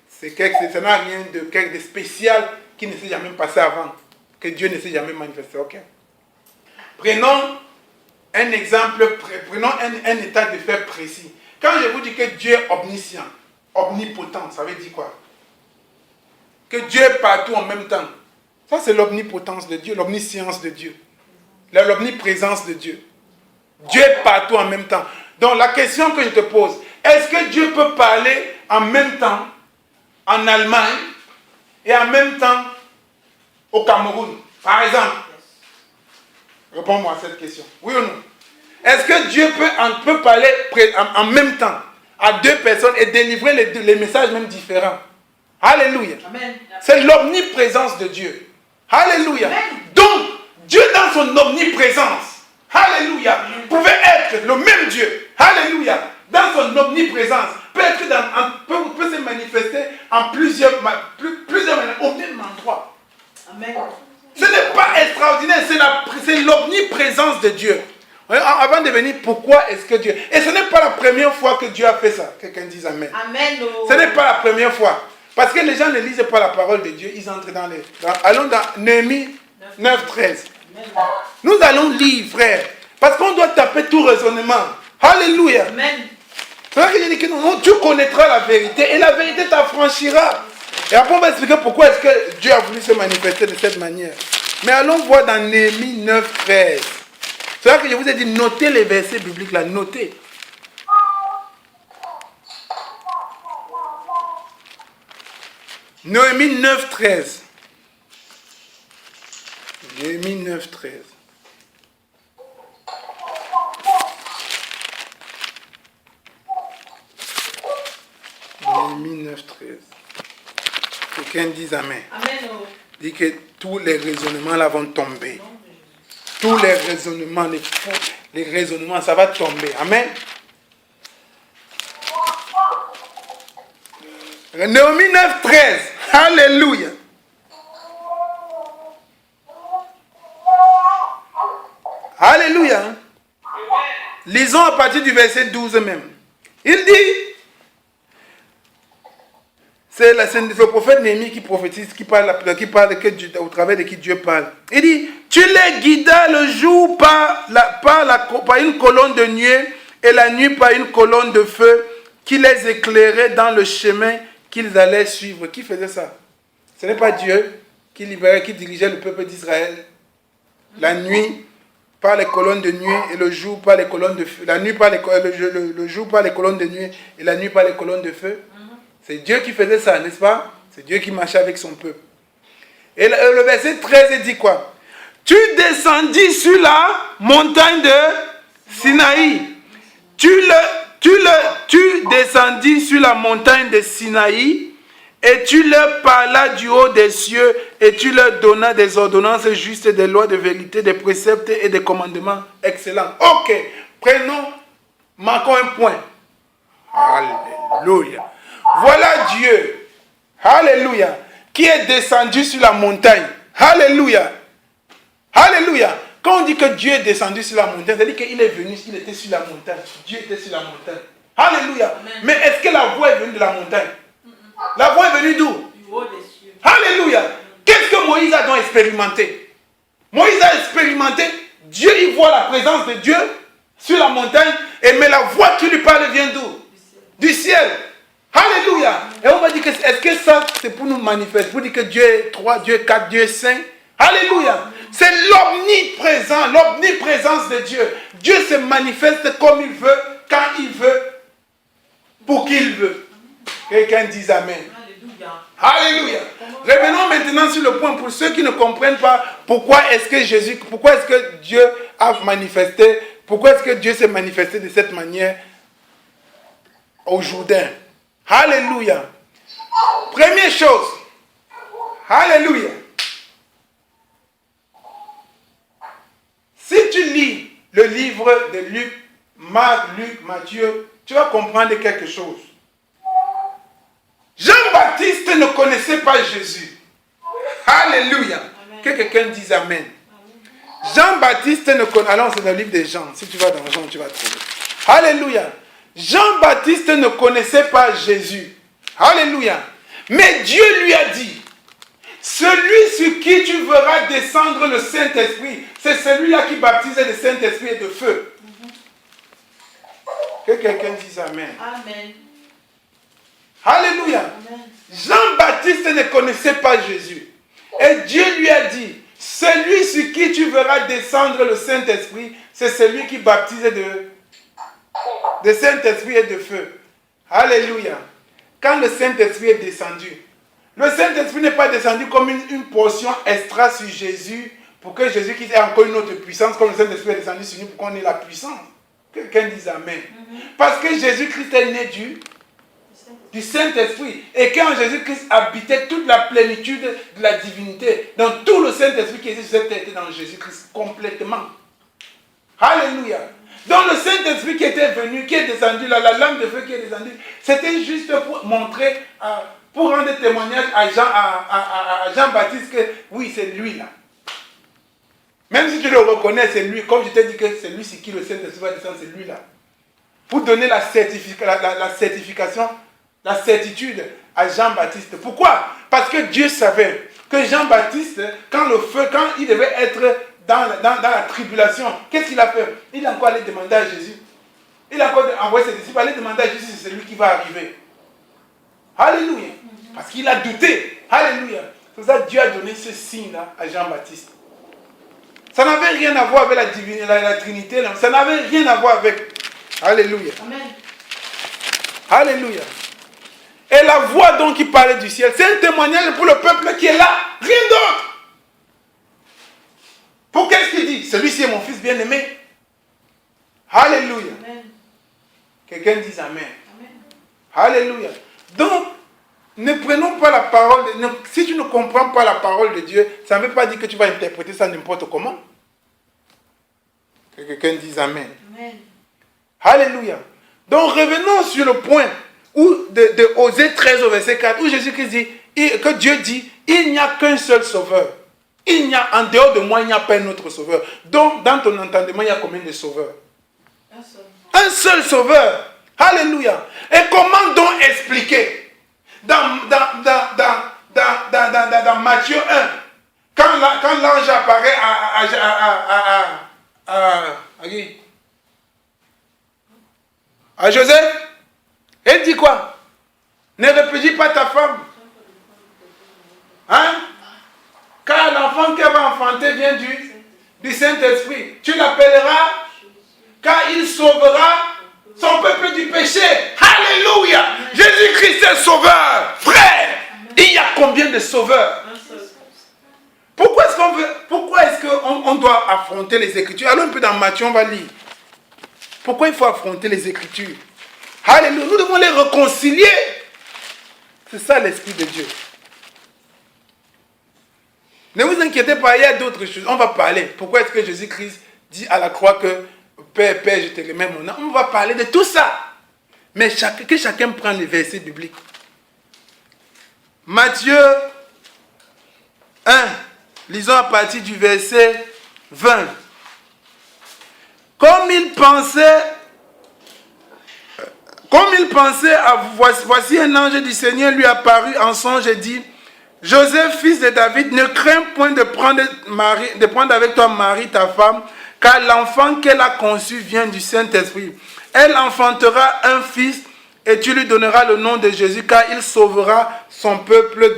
Ça n'a rien de spécial qui ne s'est jamais passé avant, que Dieu ne s'est jamais manifesté. Okay? Prenons un exemple, prenons un état de fait précis. Quand je vous dis que Dieu est omniscient, omnipotent, ça veut dire quoi? Que Dieu est partout en même temps. Ça, c'est l'omnipotence de Dieu, l'omniscience de Dieu, l'omniprésence de Dieu. Dieu est partout en même temps. Donc la question que je te pose, est-ce que Dieu peut parler en même temps en Allemagne et en même temps au Cameroun, par exemple? Réponds-moi à cette question. Oui ou non? Est-ce que Dieu peut parler en même temps à deux personnes et délivrer les messages même différents? Alléluia.
Amen.
C'est l'omniprésence de Dieu. Alléluia.
Amen.
Donc, Dieu dans son omniprésence, alléluia, pouvait être le même Dieu. Alléluia. Dans son omniprésence, peut se manifester en plusieurs manières, au même endroit.
Amen.
Ce n'est pas extraordinaire, c'est l'omniprésence de Dieu. Avant de venir, pourquoi est-ce que Dieu... Et ce n'est pas la première fois que Dieu a fait ça. Quelqu'un dise Amen.
Amen.
Ce n'est pas la première fois. Parce que les gens ne lisent pas la parole de Dieu, ils entrent dans les... allons dans Néhémie 9:13. Nous allons lire, frère. Parce qu'on doit taper tout raisonnement. Alléluia.
Amen.
C'est vrai que j'ai dit que non, tu connaîtras la vérité et la vérité t'affranchira. Et après on va expliquer pourquoi est-ce que Dieu a voulu se manifester de cette manière. Mais allons voir dans Néhémie 9:13. C'est vrai que je vous ai dit, notez les versets bibliques là, notez. Néhémie 9:13. Néhémie 9:13. Néhémie 9:13. Quelqu'un dise Amen.
Amen.
Dit que tous les raisonnements là vont tomber. Tous les raisonnements, les raisonnements, ça va tomber. Amen. Néhémie 9:13. Alléluia. Alléluia. Lisons à partir du verset 12 même. Il dit, c'est le prophète Néhémie qui prophétise, qui parle au travers de qui Dieu parle. Il dit, tu les guidas le jour par une colonne de nuée et la nuit par une colonne de feu qui les éclairait dans le chemin qu'ils allaient suivre. Qui faisait ça? Ce n'est pas Dieu qui libérait, qui dirigeait le peuple d'Israël. La nuit par les colonnes de nuée et le jour par les colonnes de feu. La nuit par le jour par les colonnes de nuée et la nuit par les colonnes de feu. C'est Dieu qui faisait ça, n'est-ce pas? C'est Dieu qui marchait avec son peuple. Et le verset 13 dit quoi? Tu descendis sur la montagne de Sinaï. Tu descendis sur la montagne de Sinaï et tu leur parlas du haut des cieux et tu leur donnas des ordonnances justes, des lois de vérité, des préceptes et des commandements excellents. Ok, marquons un point. Alléluia. Voilà Dieu, alléluia, qui est descendu sur la montagne. Alléluia. Alléluia. Quand on dit que Dieu est descendu sur la montagne, c'est-à-dire qu'il est venu, il était sur la montagne. Dieu était sur la montagne. Alléluia. Amen. Mais est-ce que la voix est venue de la montagne? La voix est venue d'où? Du haut des cieux. Alléluia. Qu'est-ce que Moïse a donc expérimenté? Moïse a expérimenté, Dieu, il voit la présence de Dieu sur la montagne, mais la voix qui lui parle vient d'où? Du ciel. Alléluia. Et on va dire que est-ce que ça c'est pour nous manifester, pour dire que Dieu est 3, Dieu est 4, Dieu est 5. Alléluia. C'est l'omniprésence de Dieu. Dieu se manifeste comme il veut, quand il veut, pour qui il veut. Quelqu'un dise Amen. Alléluia. Revenons maintenant sur le point pour ceux qui ne comprennent pas pourquoi est-ce que Dieu a manifesté, pourquoi est-ce que Dieu s'est manifesté de cette manière au Jourdain. Alléluia. Première chose. Alléluia. Si tu lis le livre de Luc, Marc, Luc, Matthieu, tu vas comprendre quelque chose. Jean-Baptiste ne connaissait pas Jésus. Alléluia. Amen. Que quelqu'un dise Amen. Jean-Baptiste ne connaissait pas... Alors c'est dans le livre des Jean. Si tu vas dans Jean, tu vas trouver. Alléluia. Jean-Baptiste ne connaissait pas Jésus. Alléluia. Mais Dieu lui a dit, celui sur qui tu verras descendre le Saint-Esprit, c'est celui-là qui baptisait le Saint-Esprit et de feu. Que quelqu'un dise Amen.
Amen.
Alléluia. Jean-Baptiste ne connaissait pas Jésus. Et Dieu lui a dit, Celui sur qui tu verras descendre le Saint-Esprit, c'est celui qui baptise de Saint-Esprit et de feu. Alléluia. Quand le Saint-Esprit est descendu, le Saint-Esprit n'est pas descendu comme une portion extra sur Jésus pour que Jésus-Christ ait encore une autre puissance, comme le Saint-Esprit est descendu sur nous pour qu'on ait la puissance. Quelqu'un dise Amen. Parce que Jésus-Christ est né du Saint-Esprit. Et quand Jésus-Christ habitait toute la plénitude de la divinité, dans tout le Saint-Esprit qui existe sur cette terre était dans Jésus-Christ complètement. Alléluia. Donc le Saint-Esprit qui était venu, qui est descendu, la lame de feu qui est descendue, c'était juste pour montrer, pour rendre témoignage à Jean-Baptiste que oui, c'est lui là. Même si tu le reconnais, c'est lui. Comme je t'ai dit que c'est lui sur qui le Saint-Esprit va descendre, c'est lui là. Pour donner la certification, la certitude à Jean-Baptiste. Pourquoi? Parce que Dieu savait que Jean-Baptiste, quand il devait être dans la tribulation, qu'est-ce qu'il a fait? Il a encore allé demander à Jésus. Il a encore envoyé ses disciples aller demander à Jésus si c'est lui qui va arriver. Alléluia. Parce qu'il a douté. Alléluia. C'est pour ça que Dieu a donné ce signe-là à Jean-Baptiste. Ça n'avait rien à voir avec la divinité, la Trinité. Non. Ça n'avait rien à voir avec. Alléluia. Amen. Alléluia. Et la voix donc qui parlait du ciel, c'est un témoignage pour le peuple qui est là. Rien d'autre. Pour qu'est-ce qu'il dit? Celui-ci est mon fils bien-aimé. Alléluia. Amen. Quelqu'un dise Amen. Amen. Alléluia. Donc, ne prenons pas la parole. Si tu ne comprends pas la parole de Dieu, ça ne veut pas dire que tu vas interpréter ça n'importe comment. Que quelqu'un dise Amen. Amen. Alléluia. Donc, revenons sur le point de Osée 13 au verset 4, où Jésus-Christ dit, que Dieu dit, il n'y a qu'un seul sauveur. En dehors de moi, il n'y a pas un autre sauveur. Donc, dans ton entendement, il y a combien de sauveurs? Un seul sauveur. Alléluia. Et comment donc expliquer dans Matthieu 1, quand l'ange apparaît à Joseph, il dit quoi? Ne répudie pas ta femme. Hein? Car l'enfant qu'elle va enfanter vient du Saint-Esprit. Tu l'appelleras, car il sauvera son peuple du péché. Alléluia. Jésus-Christ est sauveur. Frère, il y a combien de sauveurs? Pourquoi est-ce qu'on doit affronter les Écritures? Allons un peu dans Matthieu, on va lire. Pourquoi il faut affronter les Écritures? Alléluia. Nous devons les réconcilier. C'est ça l'Esprit de Dieu. Ne vous inquiétez pas, il y a d'autres choses. On va parler. Pourquoi est-ce que Jésus-Christ dit à la croix que Père, je te remets mon âme? On va parler de tout ça. Mais que chacun prenne les versets bibliques. Matthieu 1, lisons à partir du verset 20. Comme il pensait, voici un ange du Seigneur lui apparut en songe et dit, Joseph, fils de David, ne crains point de prendre avec toi Marie, ta femme, car l'enfant qu'elle a conçu vient du Saint-Esprit. Elle enfantera un fils et tu lui donneras le nom de Jésus, car il sauvera son peuple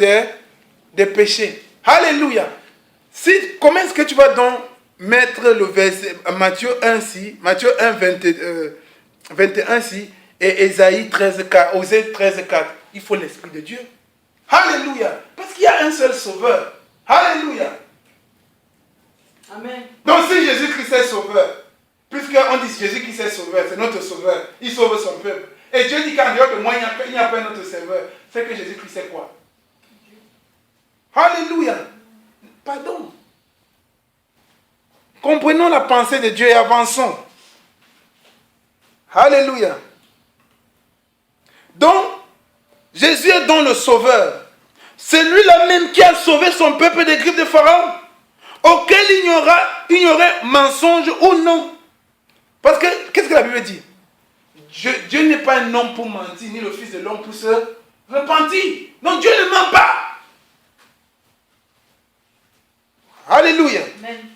des péchés. Alléluia. Comment est-ce que tu vas donc mettre le verset Matthieu 1, 21, et Ésaïe 13, 4, Osée 13, 4? Il faut l'Esprit de Dieu. Alléluia. Parce qu'il y a un seul sauveur. Alléluia. Amen. Donc si Jésus-Christ est sauveur, puisqu'on dit Jésus-Christ est sauveur, c'est notre sauveur, il sauve son peuple. Et Dieu dit qu'en dehors de moi, il n'y a pas un autre sauveur. C'est que Jésus-Christ est quoi? Alléluia. Pardon. Comprenons la pensée de Dieu et avançons. Alléluia. Donc, Jésus est donc le sauveur. C'est lui-là même qui a sauvé son peuple des griffes de Pharaon, auquel il y aurait mensonge ou non. Parce que, qu'est-ce que la Bible dit? Dieu n'est pas un homme pour mentir, ni le fils de l'homme pour se repentir. Donc Dieu ne ment pas. Alléluia. Amen.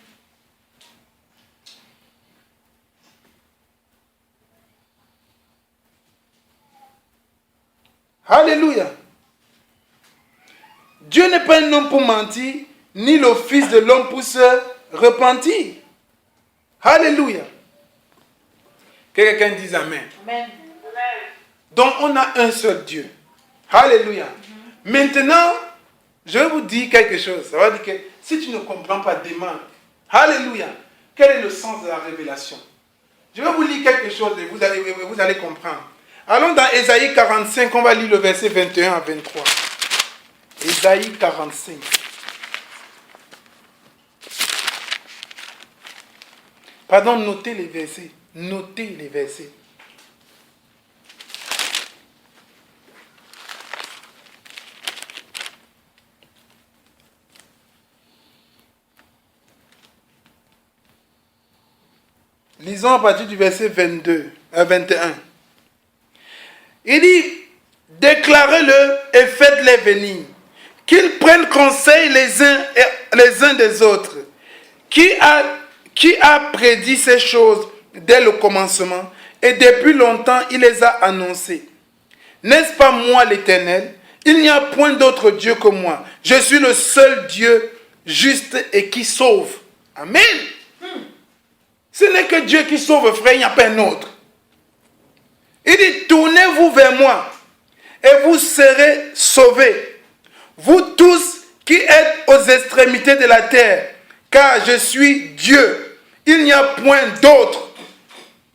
Alléluia. Dieu n'est pas un homme pour mentir, ni le Fils de l'homme pour se repentir. Alléluia. Que quelqu'un dise Amen.
Amen.
Donc on a un seul Dieu. Alléluia. Maintenant, je vais vous dire quelque chose. Ça va dire que si tu ne comprends pas, demande. Alléluia. Quel est le sens de la révélation? Je vais vous lire quelque chose et vous allez comprendre. Allons dans Ésaïe 45, on va lire le verset 21 à 23. Ésaïe 45. Pardon, notez les versets. Notez les versets. Lisons à partir du verset 21. Il dit, déclarez-le et faites-les venir, qu'ils prennent conseil les uns des autres. Qui a prédit ces choses dès le commencement et depuis longtemps il les a annoncées? N'est-ce pas moi l'Éternel? Il n'y a point d'autre Dieu que moi. Je suis le seul Dieu juste et qui sauve. Amen. Ce n'est que Dieu qui sauve, frère, il n'y a pas un autre. Il dit, tournez-vous vers moi et vous serez sauvés. Vous tous qui êtes aux extrémités de la terre, car je suis Dieu. Il n'y a point d'autre.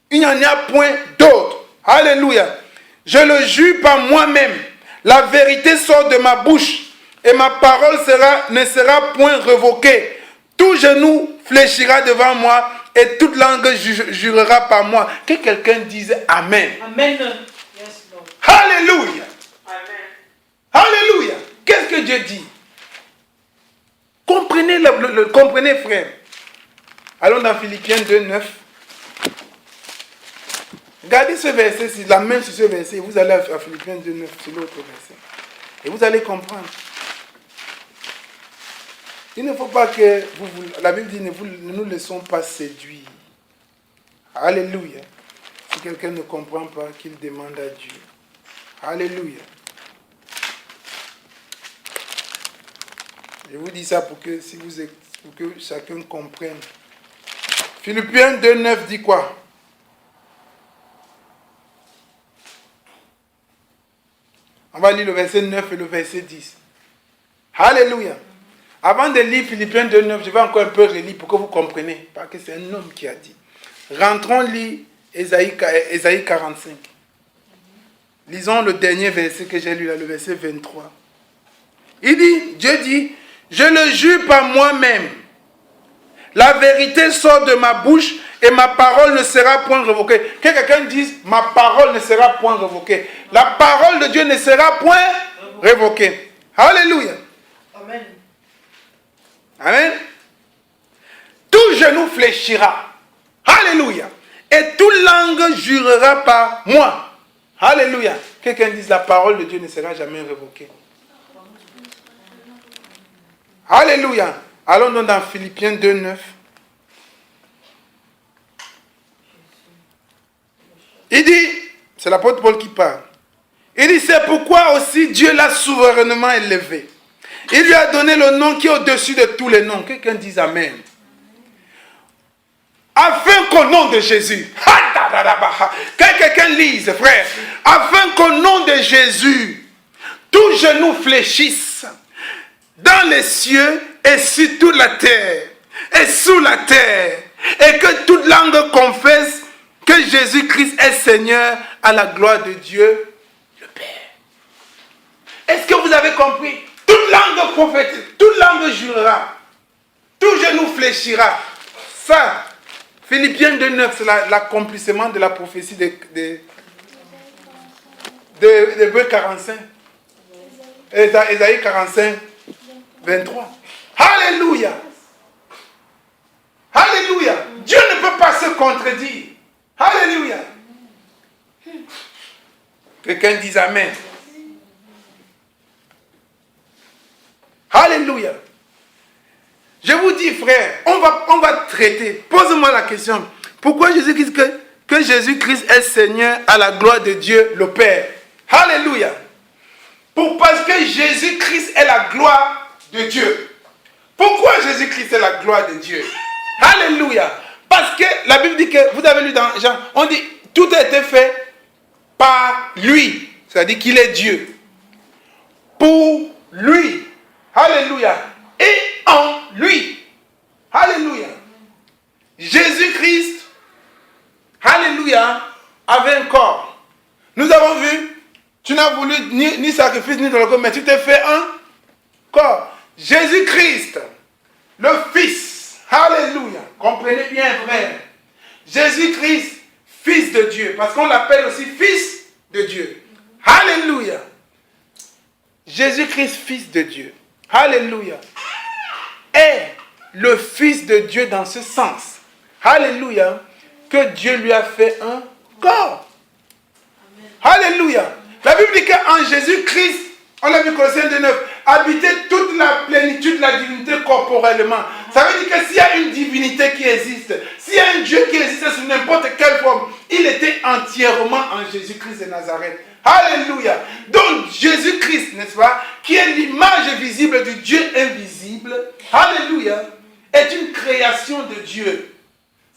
Il n'y en a point d'autre. Alléluia. Je le jure par moi-même. La vérité sort de ma bouche et ma parole ne sera point révoquée. Tout genou fléchira devant moi et toute langue jurera par moi. Que quelqu'un dise Amen.
Amen. Yes, Lord.
Alléluia.
Amen.
Alléluia. Qu'est-ce que Dieu dit? Comprenez, comprenez, frère. Allons dans Philippiens 2, 9. Regardez ce verset, c'est la main sur ce verset. Vous allez à Philippiens 2, 9, c'est l'autre verset. Et vous allez comprendre. Il ne faut pas que la Bible dit ne nous laissons pas séduire. Alléluia. Si quelqu'un ne comprend pas, qu'il demande à Dieu. Alléluia. Je vous dis ça pour que chacun comprenne. Philippiens 2, 9 dit quoi? On va lire le verset 9 et le verset 10. Alléluia. Avant de lire Philippiens 2, 9, je vais encore un peu relire pour que vous compreniez. Parce que c'est un homme qui a dit. Rentrons lire Ésaïe 45. Lisons le dernier verset que j'ai lu là, le verset 23. Dieu dit, je le jure par moi-même. La vérité sort de ma bouche et ma parole ne sera point révoquée. Que quelqu'un dise, ma parole ne sera point révoquée. La parole de Dieu ne sera point révoquée. Alléluia.
Amen.
Amen. Tout genou fléchira. Alléluia. Et toute langue jurera par moi. Alléluia. Quelqu'un dise, la parole de Dieu ne sera jamais révoquée. Alléluia. Allons donc dans Philippiens 2, 9. Il dit, c'est l'apôtre Paul qui parle. Il dit, c'est pourquoi aussi Dieu l'a souverainement élevé. Il lui a donné le nom qui est au-dessus de tous les noms. Quelqu'un dise Amen. Afin qu'au nom de Jésus, que quelqu'un lise, frère, afin qu'au nom de Jésus, tout genou fléchisse dans les cieux et sur toute la terre et sous la terre, et que toute langue confesse que Jésus-Christ est Seigneur à la gloire de Dieu le Père. Est-ce que vous avez compris? Toute langue prophétise, toute langue jurera, tout genou fléchira. Ça, Philippiens 2,9, c'est l'accomplissement de la prophétie de Hébreux 45. Ésaïe 45, 23. Alléluia. Alléluia. Dieu ne peut pas se contredire. Alléluia. Quelqu'un dise Amen. Alléluia. Je vous dis, frère, on va traiter. Pose-moi la question. Pourquoi Jésus-Christ, que Jésus-Christ est Seigneur à la gloire de Dieu le Père? Alléluia. Parce que Jésus-Christ est la gloire de Dieu. Pourquoi Jésus-Christ est la gloire de Dieu? Alléluia. Parce que la Bible dit que, vous avez lu dans Jean, on dit, tout a été fait par lui. C'est-à-dire qu'il est Dieu. Pour lui. Alléluia. Et en lui. Alléluia. Jésus-Christ, alléluia, avait un corps. Nous avons vu, tu n'as voulu ni sacrifice ni de corps, mais tu t'es fait un corps. Jésus-Christ, le Fils, alléluia. Comprenez bien, frère. Jésus-Christ, Fils de Dieu, parce qu'on l'appelle aussi Fils de Dieu. Alléluia. Jésus-Christ, Fils de Dieu. Alléluia. Est le Fils de Dieu dans ce sens. Alléluia. Que Dieu lui a fait un corps. Alléluia. La Bible dit qu'en Jésus-Christ, on l'a vu Colossiens 2:9, habitait toute la plénitude de la divinité corporellement. Ça veut dire que s'il y a une divinité qui existe, s'il y a un Dieu qui existe sous n'importe quelle forme, il était entièrement en Jésus-Christ de Nazareth. Alléluia. Donc Jésus-Christ, n'est-ce pas, qui est l'image visible du Dieu invisible, alléluia, est une création de Dieu.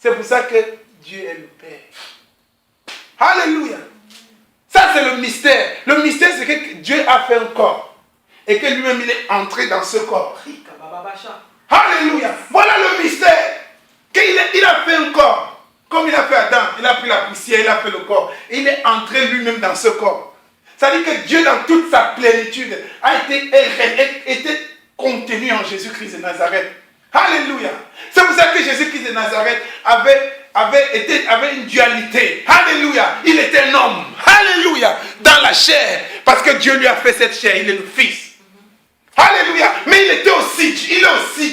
C'est pour ça que Dieu est le Père. Alléluia. Ça, c'est le mystère. Le mystère, c'est que Dieu a fait un corps. Et que lui-même, il est entré dans ce corps. Alléluia. Voilà le mystère. Il a fait un corps. Comme il a fait Adam. Il a pris la poussière, il a fait le corps. Et il est entré lui-même dans ce corps. C'est-à-dire que Dieu, dans toute sa plénitude, a été contenu en Jésus-Christ de Nazareth. Alléluia. C'est pour ça que Jésus-Christ de Nazareth avait une dualité. Alléluia. Il était un homme. Alléluia. Dans la chair. Parce que Dieu lui a fait cette chair. Il est le Fils. Alléluia. Mais il est aussi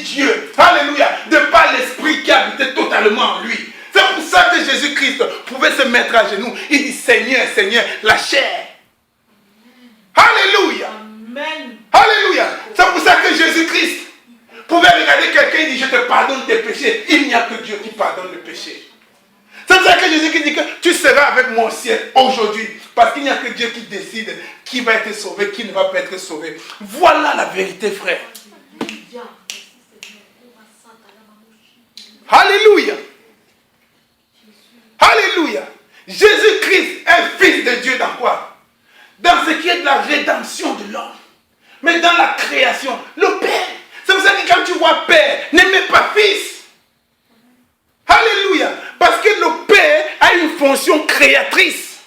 Dieu. Alléluia. De par l'Esprit qui habitait totalement en lui. C'est pour ça que Jésus-Christ pouvait se mettre à genoux. Il dit, Seigneur, Seigneur, la chair. Alléluia.
Amen.
Alléluia. C'est pour ça que Jésus-Christ pouvait regarder quelqu'un et dire, je te pardonne tes péchés. Il n'y a que Dieu qui pardonne le péché. C'est pour ça que Jésus-Christ dit que tu seras avec moi au ciel aujourd'hui. Parce qu'il n'y a que Dieu qui décide qui va être sauvé, qui ne va pas être sauvé. Voilà la vérité, frère. Alléluia. Alléluia. Jésus-Christ est Fils de Dieu dans quoi? Dans ce qui est de la rédemption de l'homme. Mais dans la création, le Père. C'est pour ça que quand tu vois Père, n'aimez pas Fils. Alléluia. Parce que le Père a une fonction créatrice.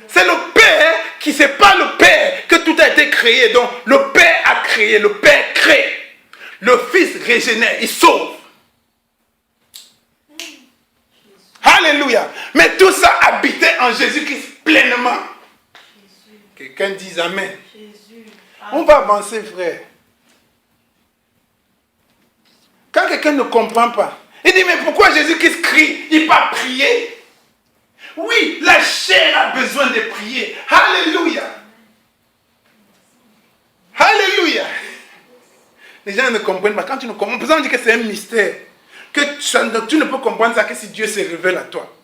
C'est le Père qui, c'est pas le Père que tout a été créé. Donc le Père a créé, le Père crée. Le Fils régénère, il sauve. Alléluia. Mais tout ça habitait en Jésus-Christ pleinement. Quelqu'un dise Amen. On va avancer, frère. Quand quelqu'un ne comprend pas, il dit, mais pourquoi Jésus-Christ crie? Il va prier. Oui, la chair a besoin de prier. Alléluia. Alléluia. Les gens ne comprennent pas. Quand tu ne comprends pas, on dit que c'est un mystère. Que tu ne peux comprendre ça que si Dieu se révèle à toi.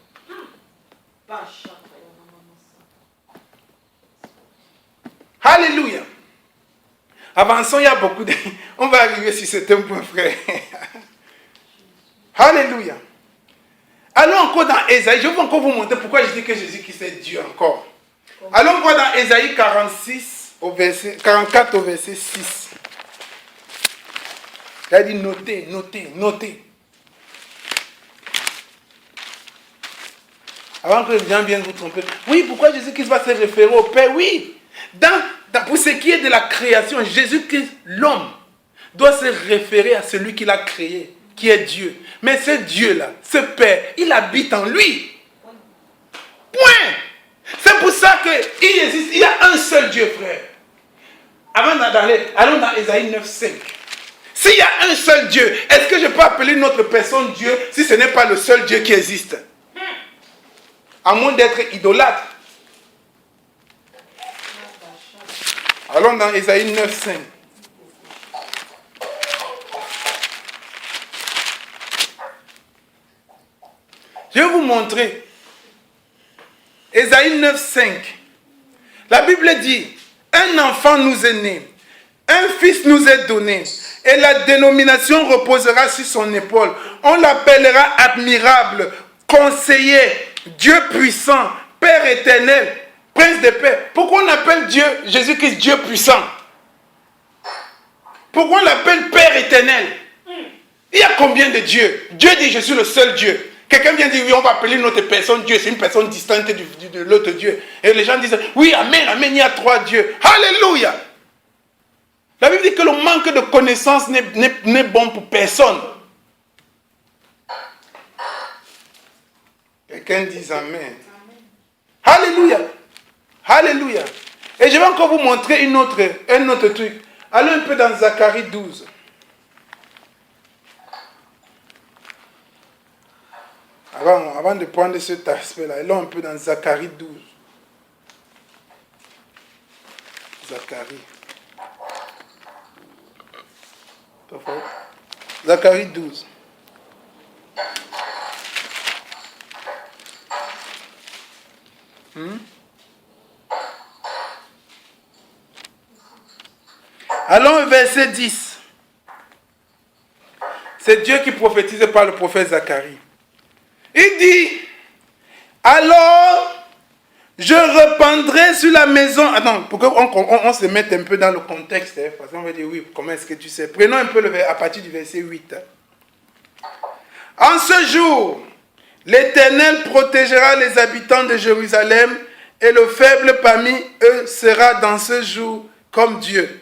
Alléluia. Avançons, il y a beaucoup de... On va arriver sur ce point, frère. Alléluia. Allons encore dans Ésaïe. Je vais encore vous montrer pourquoi je dis que Jésus-Christ est Dieu encore. Allons voir dans Ésaïe 44 au verset 6. Il a dit notez, notez, notez. Avant que les gens viennent vous tromper. Oui, pourquoi Jésus-Christ va se référer au Père? Oui. Pour ce qui est de la création, Jésus-Christ, l'homme, doit se référer à celui qui l'a créé, qui est Dieu. Mais ce Dieu-là, ce Père, il habite en lui. Point. C'est pour ça qu'il existe, il y a un seul Dieu, frère. Allons dans Ésaïe 9:5. S'il y a un seul Dieu, est-ce que je peux appeler notre personne Dieu si ce n'est pas le seul Dieu qui existe? À moins d'être idolâtre. Allons dans Ésaïe 9:5. Je vais vous montrer. Ésaïe 9:5. La Bible dit, un enfant nous est né, un fils nous est donné, et la dénomination reposera sur son épaule. On l'appellera admirable, conseiller, Dieu puissant, Père éternel, Prince de paix. Pourquoi on appelle Dieu, Jésus-Christ, Dieu puissant? Pourquoi on l'appelle Père éternel? Il y a combien de dieux? Dieu dit, je suis le seul Dieu. Quelqu'un vient dire, oui, on va appeler notre personne Dieu, c'est une personne distincte de l'autre Dieu. Et les gens disent, oui, amen, amen, il y a 3 dieux. Alléluia! La Bible dit que le manque de connaissance n'est bon pour personne. Quelqu'un dit amen. Alléluia! Alléluia! Et je vais encore vous montrer un autre truc. Allons un peu dans Zacharie 12. Avant de prendre cet aspect-là, allons un peu dans Zacharie 12. Zacharie 12. Allons au verset 10. C'est Dieu qui prophétise par le prophète Zacharie. Il dit, alors je répandrai sur la maison. Attends, pour qu'on se mette un peu dans le contexte, parce qu'on va dire, oui, comment est-ce que tu sais? Prenons un peu à partir du verset 8. En ce jour, l'Éternel protégera les habitants de Jérusalem, et le faible parmi eux sera dans ce jour comme Dieu.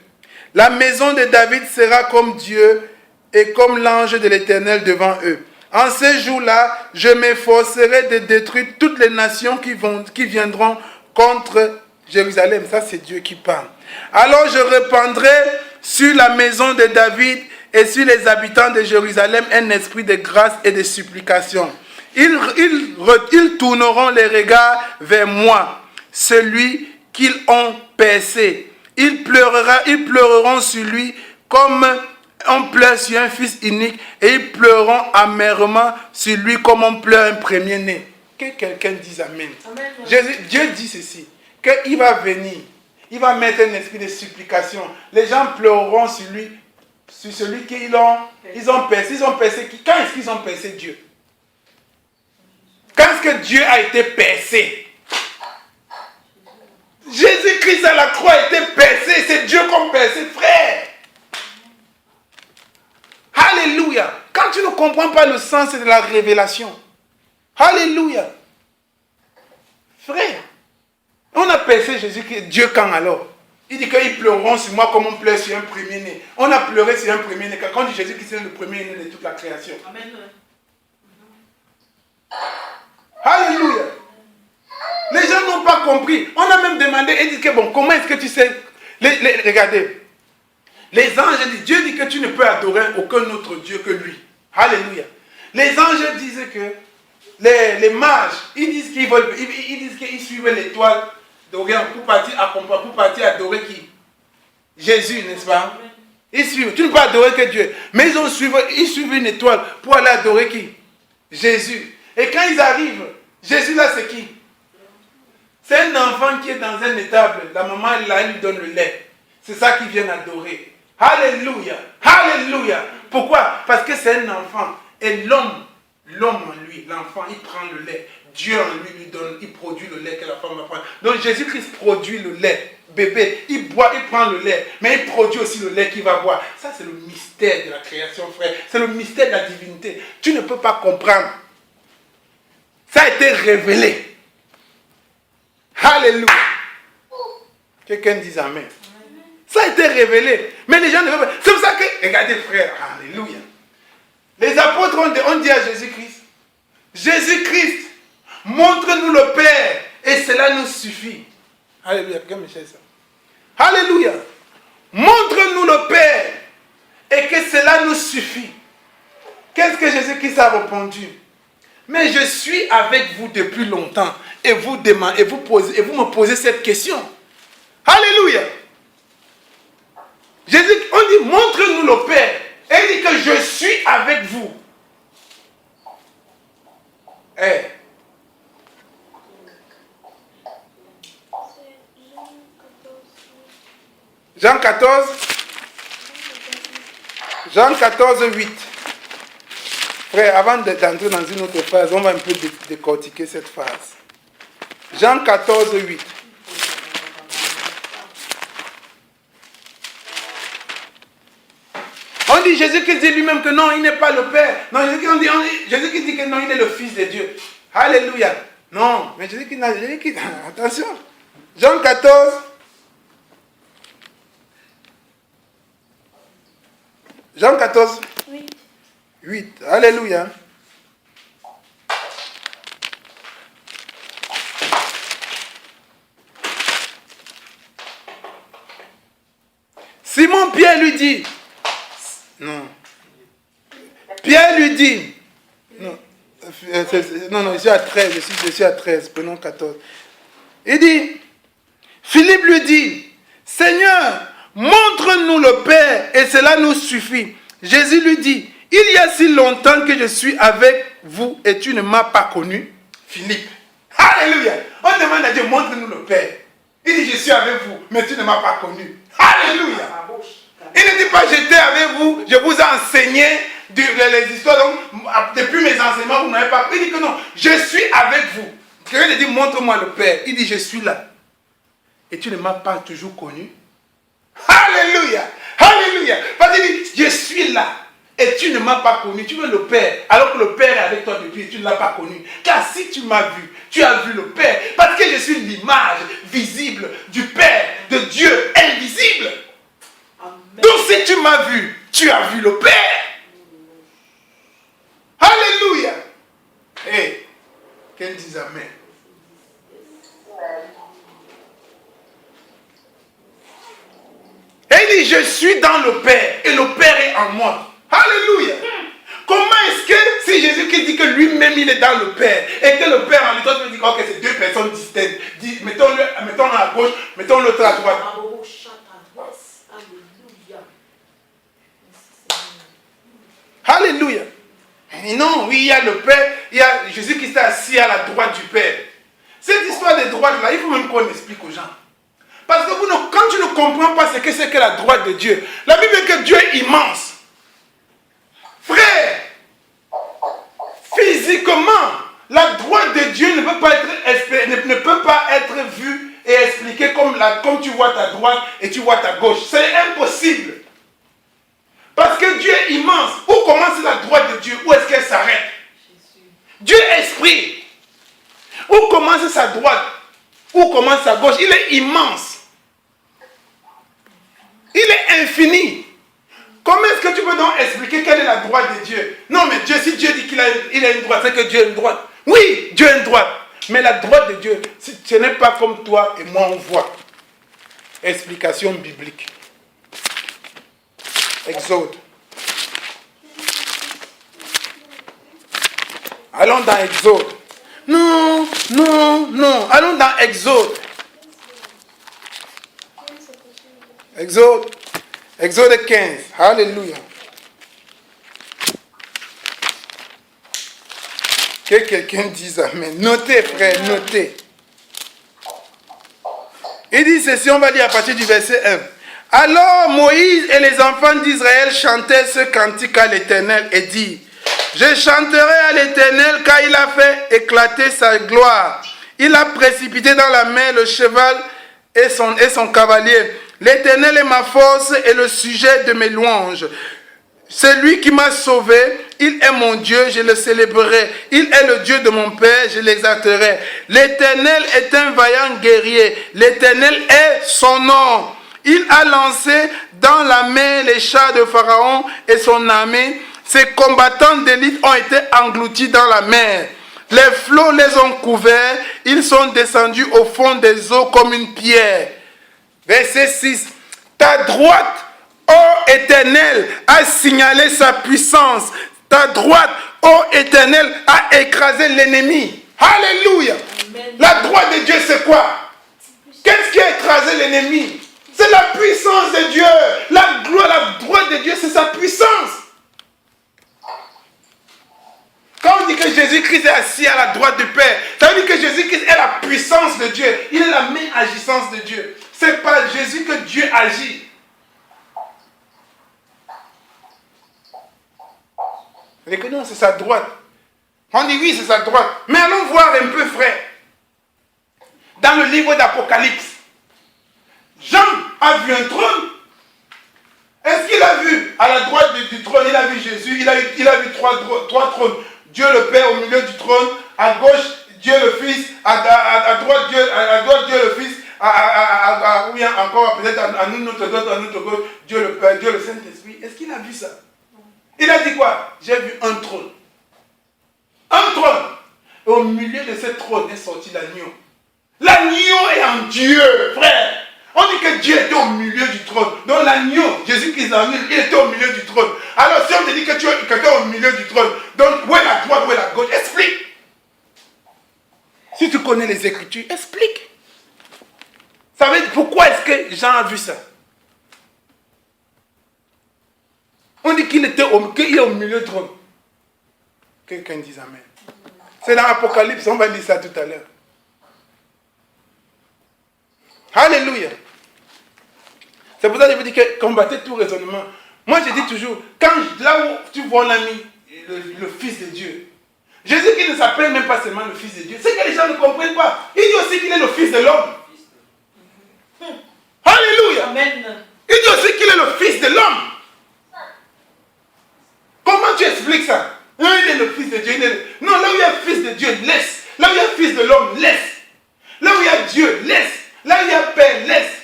La maison de David sera comme Dieu et comme l'ange de l'Éternel devant eux. En ces jours-là, je m'efforcerai de détruire toutes les nations qui viendront contre Jérusalem. Ça, c'est Dieu qui parle. Alors je répandrai sur la maison de David et sur les habitants de Jérusalem un esprit de grâce et de supplication. Ils tourneront les regards vers moi, celui qu'ils ont percé. Ils pleureront sur lui comme on pleure sur un fils unique, et ils pleureront amèrement sur lui comme on pleure un premier-né. Que quelqu'un dise amen. Dieu dit ceci, qu'il va venir, il va mettre un esprit de supplication. Les gens pleureront sur lui, sur celui qu'ils ont percé. Ils ont percé qui? Quand est-ce qu'ils ont percé Dieu? Quand est-ce que Dieu a été percé? Jésus-Christ à la croix a été percé. C'est Dieu qu'on percé, frère. Alléluia. Quand tu ne comprends pas le sens de la révélation. Alléluia. Frère, on a percé Jésus-Christ. Dieu quand alors? Il dit qu'ils pleureront sur moi comme on pleure sur un premier-né. On a pleuré sur un premier-né. Quand on dit Jésus-Christ est le premier-né de toute la création. Amen. Alléluia. Les gens n'ont pas compris. On a même demandé et dit que bon, comment est-ce que tu sais? Regardez. Les anges disent, Dieu dit que tu ne peux adorer aucun autre Dieu que lui. Alléluia. Les anges disent que les mages, ils disent qu'ils suivent l'étoile d'Orient pour partir adorer qui? Jésus, n'est-ce pas? Ils suivent. Tu ne peux adorer que Dieu. Mais ils suivent une étoile pour aller adorer qui? Jésus. Et quand ils arrivent, Jésus là c'est qui? C'est un enfant qui est dans un étable. La maman là, elle lui donne le lait. C'est ça qu'ils viennent adorer. Alléluia. Alléluia. Pourquoi? Parce que c'est un enfant. Et l'homme en lui, l'enfant, il prend le lait. Dieu en lui donne, il produit le lait que la femme va prendre. Donc Jésus-Christ produit le lait. Bébé, il boit, il prend le lait. Mais il produit aussi le lait qu'il va boire. Ça, c'est le mystère de la création, frère. C'est le mystère de la divinité. Tu ne peux pas comprendre. Ça a été révélé. Alléluia. Quelqu'un dit amen. Ça a été révélé. Mais les gens ne veulent pas. C'est pour ça que, regardez frère, alléluia. Les apôtres ont dit à Jésus-Christ, Jésus-Christ, montre-nous le Père et cela nous suffit. Alléluia. Quelqu'un me cherche ça. Alléluia. Montre-nous le Père et que cela nous suffit. Qu'est-ce que Jésus-Christ a répondu? Mais je suis avec vous depuis longtemps et vous me posez cette question. Alléluia. Jésus, on dit, montre-nous le Père. Et il dit que je suis avec vous. Hey. Jean 14. Jean 14, 8. Frère, avant d'entrer dans une autre phrase, on va un peu décortiquer cette phrase. Jean 14, 8. On dit Jésus-Christ dit lui-même que non, il n'est pas le Père. Non, Jésus-Christ dit que non, il est le Fils de Dieu. Alléluia. Non, mais Jésus-Christ, attention. Jean 14. Jean 14. 8. Alléluia. Simon Pierre lui dit. Non. Pierre lui dit. Non, je suis à 13. Je suis à 13. Prenons 14. Il dit. Philippe lui dit. Seigneur, montre-nous le Père et cela nous suffit. Jésus lui dit. Il y a si longtemps que je suis avec vous et tu ne m'as pas connu. Philippe. Alléluia. On demande à Dieu, montre-nous le Père. Il dit, je suis avec vous, mais tu ne m'as pas connu. Alléluia. Il ne dit pas, j'étais avec vous, je vous ai enseigné les histoires. Donc, depuis mes enseignements, vous n'avez pas. Il dit que non, je suis avec vous. Quelqu'un dit, montre-moi le Père. Il dit, je suis là. Et tu ne m'as pas toujours connu. Alléluia. Alléluia. Parce qu'il dit, je suis là. Et tu ne m'as pas connu, tu veux le Père, alors que le Père est avec toi depuis et tu ne l'as pas connu. Car si tu m'as vu, tu as vu le Père. Parce que je suis l'image visible du Père, de Dieu invisible. Amen. Donc si tu m'as vu, tu as vu le Père. Alléluia. Hey, qu'elle dise Amen. Et il dit, je suis dans le Père et le Père est en moi. Alléluia. Comment est-ce que si Jésus-Christ dit que lui-même il est dans le Père et que le Père en lui, toi tu me dis que c'est deux personnes distinctes. Mettons-le à gauche, mettons l'autre à droite. Alléluia. Et non, oui, il y a le Père, il y a Jésus-Christ assis à la droite du Père. Cette histoire de droite là, il faut même qu'on explique aux gens. Parce que quand tu ne comprends pas ce que c'est que la droite de Dieu, la Bible dit que Dieu est immense. Frère, physiquement, la droite de Dieu ne peut pas être vue et expliquée comme tu vois ta droite et tu vois ta gauche. C'est impossible. Parce que Dieu est immense. Où commence la droite de Dieu? Où est-ce qu'elle s'arrête? Dieu est esprit. Où commence sa droite? Où commence sa gauche? Il est immense. Il est infini. Comment est-ce que tu peux donc expliquer quelle est la droite de Dieu? Non, mais Dieu, si Dieu dit qu'il a une droite, c'est que Dieu a une droite. Oui, Dieu a une droite. Mais la droite de Dieu, ce n'est pas comme toi et moi on voit. Explication biblique. Exode. Allons dans Exode. Non. Allons dans Exode. Exode 15. Alléluia. Que quelqu'un dise Amen. Notez, frère, notez. Il dit ceci, on va lire à partir du verset 1. Alors Moïse et les enfants d'Israël chantaient ce cantique à l'Éternel et dit, je chanterai à l'Éternel car il a fait éclater sa gloire. Il a précipité dans la mer le cheval et son cavalier. L'Éternel est ma force et le sujet de mes louanges. C'est lui qui m'a sauvé, il est mon Dieu, je le célébrerai. Il est le Dieu de mon Père, je l'exalterai. L'Éternel est un vaillant guerrier, l'Éternel est son nom. Il a lancé dans la mer les chars de Pharaon et son armée. Ses combattants d'élite ont été engloutis dans la mer. Les flots les ont couverts, ils sont descendus au fond des eaux comme une pierre. Verset 6. Ta droite, ô Éternel, a signalé sa puissance. Ta droite, ô Éternel, a écrasé l'ennemi. Alléluia. Amen. La droite de Dieu, c'est quoi? Qu'est-ce qui a écrasé l'ennemi? C'est la puissance de Dieu. La gloire, la droite de Dieu, c'est sa puissance. Quand on dit que Jésus-Christ est assis à la droite du Père, ça veut dire que Jésus-Christ est la puissance de Dieu. Il est la main agissance de Dieu. Ce n'est pas Jésus que Dieu agit. On dit que non, c'est sa droite. On dit oui, c'est sa droite. Mais allons voir un peu, frère. Dans le livre d'Apocalypse, Jean a vu un trône. Est-ce qu'il a vu à la droite du trône, il a vu Jésus, il a vu trois trônes. Dieu le Père au milieu du trône, à gauche Dieu le Fils, à droite Dieu le Fils, oui, encore peut-être à notre gauche, Dieu le Père, Dieu le Saint-Esprit. Est-ce qu'il a vu ça? Il a dit quoi? J'ai vu un trône. Un trône. Et au milieu de ce trône est sorti l'agneau. L'agneau est en Dieu, frère. On dit que Dieu était au milieu du trône. Donc l'agneau, Jésus-Christ, il était au milieu du trône. Alors si on te dit que tu es quelqu'un au milieu du trône, donc où est la droite, où est la gauche? Explique. Si tu connais les Écritures, explique. Ça veut dire pourquoi est-ce que Jean a vu ça? On dit qu'il est au milieu du trône. Quelqu'un dise Amen. C'est dans l'Apocalypse, on va lire ça tout à l'heure. Alléluia. C'est pour ça que je vous dis que combattez tout raisonnement. Moi je dis toujours, là où tu vois l'ami, le Fils de Dieu, Jésus qui ne s'appelle même pas seulement le Fils de Dieu, c'est que les gens ne comprennent pas. Il dit aussi qu'il est le Fils de l'homme. Alléluia.
Amen.
Il dit aussi qu'il est le Fils de l'homme. Comment tu expliques ça? Non, il est le Fils de Dieu. Non, là où il y a le Fils de Dieu, laisse. Là où il y a le Fils de l'homme, laisse. Là où il y a Dieu, laisse. Là où il y a Père, laisse.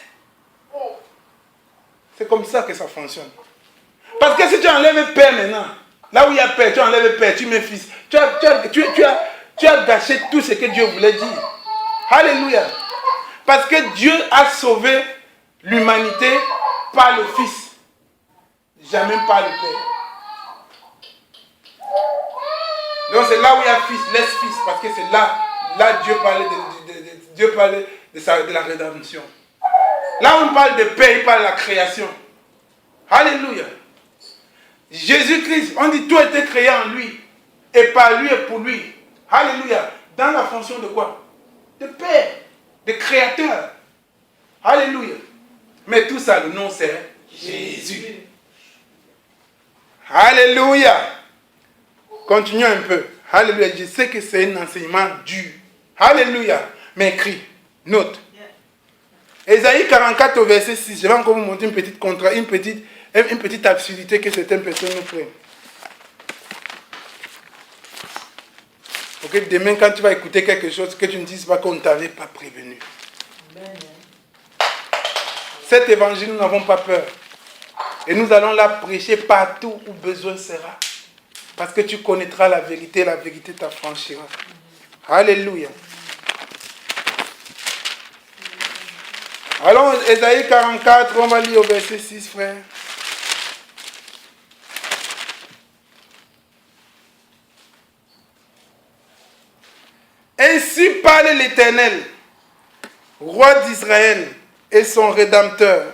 C'est comme ça que ça fonctionne. Parce que si tu enlèves Père maintenant, là où il y a Père, tu enlèves Père, tu mets Fils. Tu as gâché tout ce que Dieu voulait dire. Alléluia. Parce que Dieu a sauvé l'humanité par le Fils. Jamais par le Père. Donc c'est là où il y a Fils, laisse Fils. Parce que c'est là Dieu parlait de la rédemption. Là où on parle de Père, il parle de la création. Alléluia. Jésus-Christ, on dit tout a été créé en lui. Et par lui et pour lui. Alléluia. Dans la fonction de quoi? De Père, de Créateur. Alléluia. Mais tout ça, le nom c'est Jésus. Alléluia. Continuons un peu. Alléluia. Je sais que c'est un enseignement dur. Alléluia. Mais écrit. Note. Ésaïe 44 au verset 6. Je vais encore vous montrer une petite absurdité que certaines personnes nous prennent. Ok, demain quand tu vas écouter quelque chose, que tu ne dises pas qu'on ne t'avait pas prévenu. Amen. Cet évangile, nous n'avons pas peur. Et nous allons la prêcher partout où besoin sera. Parce que tu connaîtras la vérité t'affranchira. Alléluia. Allons, Ésaïe 44, on va lire au verset 6, frère. Ainsi parle l'Éternel, roi d'Israël et son Rédempteur,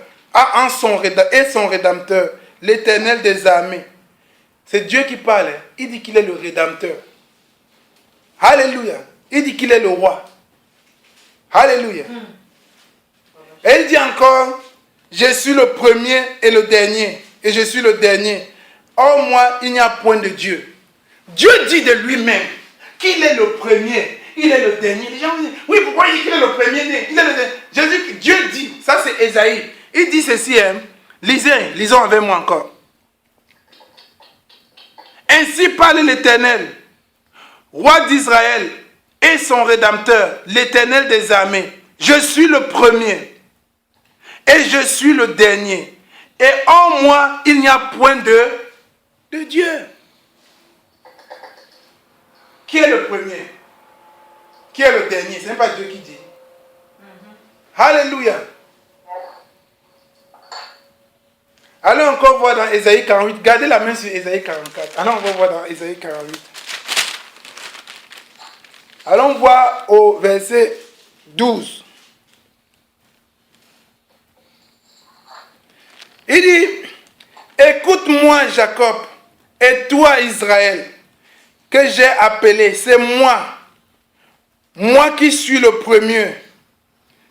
et son Rédempteur, l'Éternel des armées. C'est Dieu qui parle. Il dit qu'il est le Rédempteur. Alléluia. Il dit qu'il est le roi. Alléluia. Et il dit encore, je suis le premier et le dernier. Et je suis le dernier. Hors moi, il n'y a point de Dieu. Dieu dit de lui-même qu'il est le premier. Il est le dernier. Les gens disent, oui, pourquoi il dit qu'il est le premier né? Il est le dernier. Jésus, Dieu dit, ça c'est Ésaïe. Il dit ceci, hein. Lisons avec moi encore. Ainsi parle l'Éternel, roi d'Israël et son Rédempteur, l'Éternel des armées. Je suis le premier et je suis le dernier. Et en moi, il n'y a point de Dieu. Qui est le premier? Qui est le dernier? Ce n'est pas Dieu qui dit. Alléluia. Allons encore voir dans Ésaïe 48. Gardez la main sur Ésaïe 44. Allons encore voir dans Ésaïe 48. Allons voir au verset 12. Il dit, écoute-moi Jacob et toi Israël, que j'ai appelé, c'est moi qui suis le premier,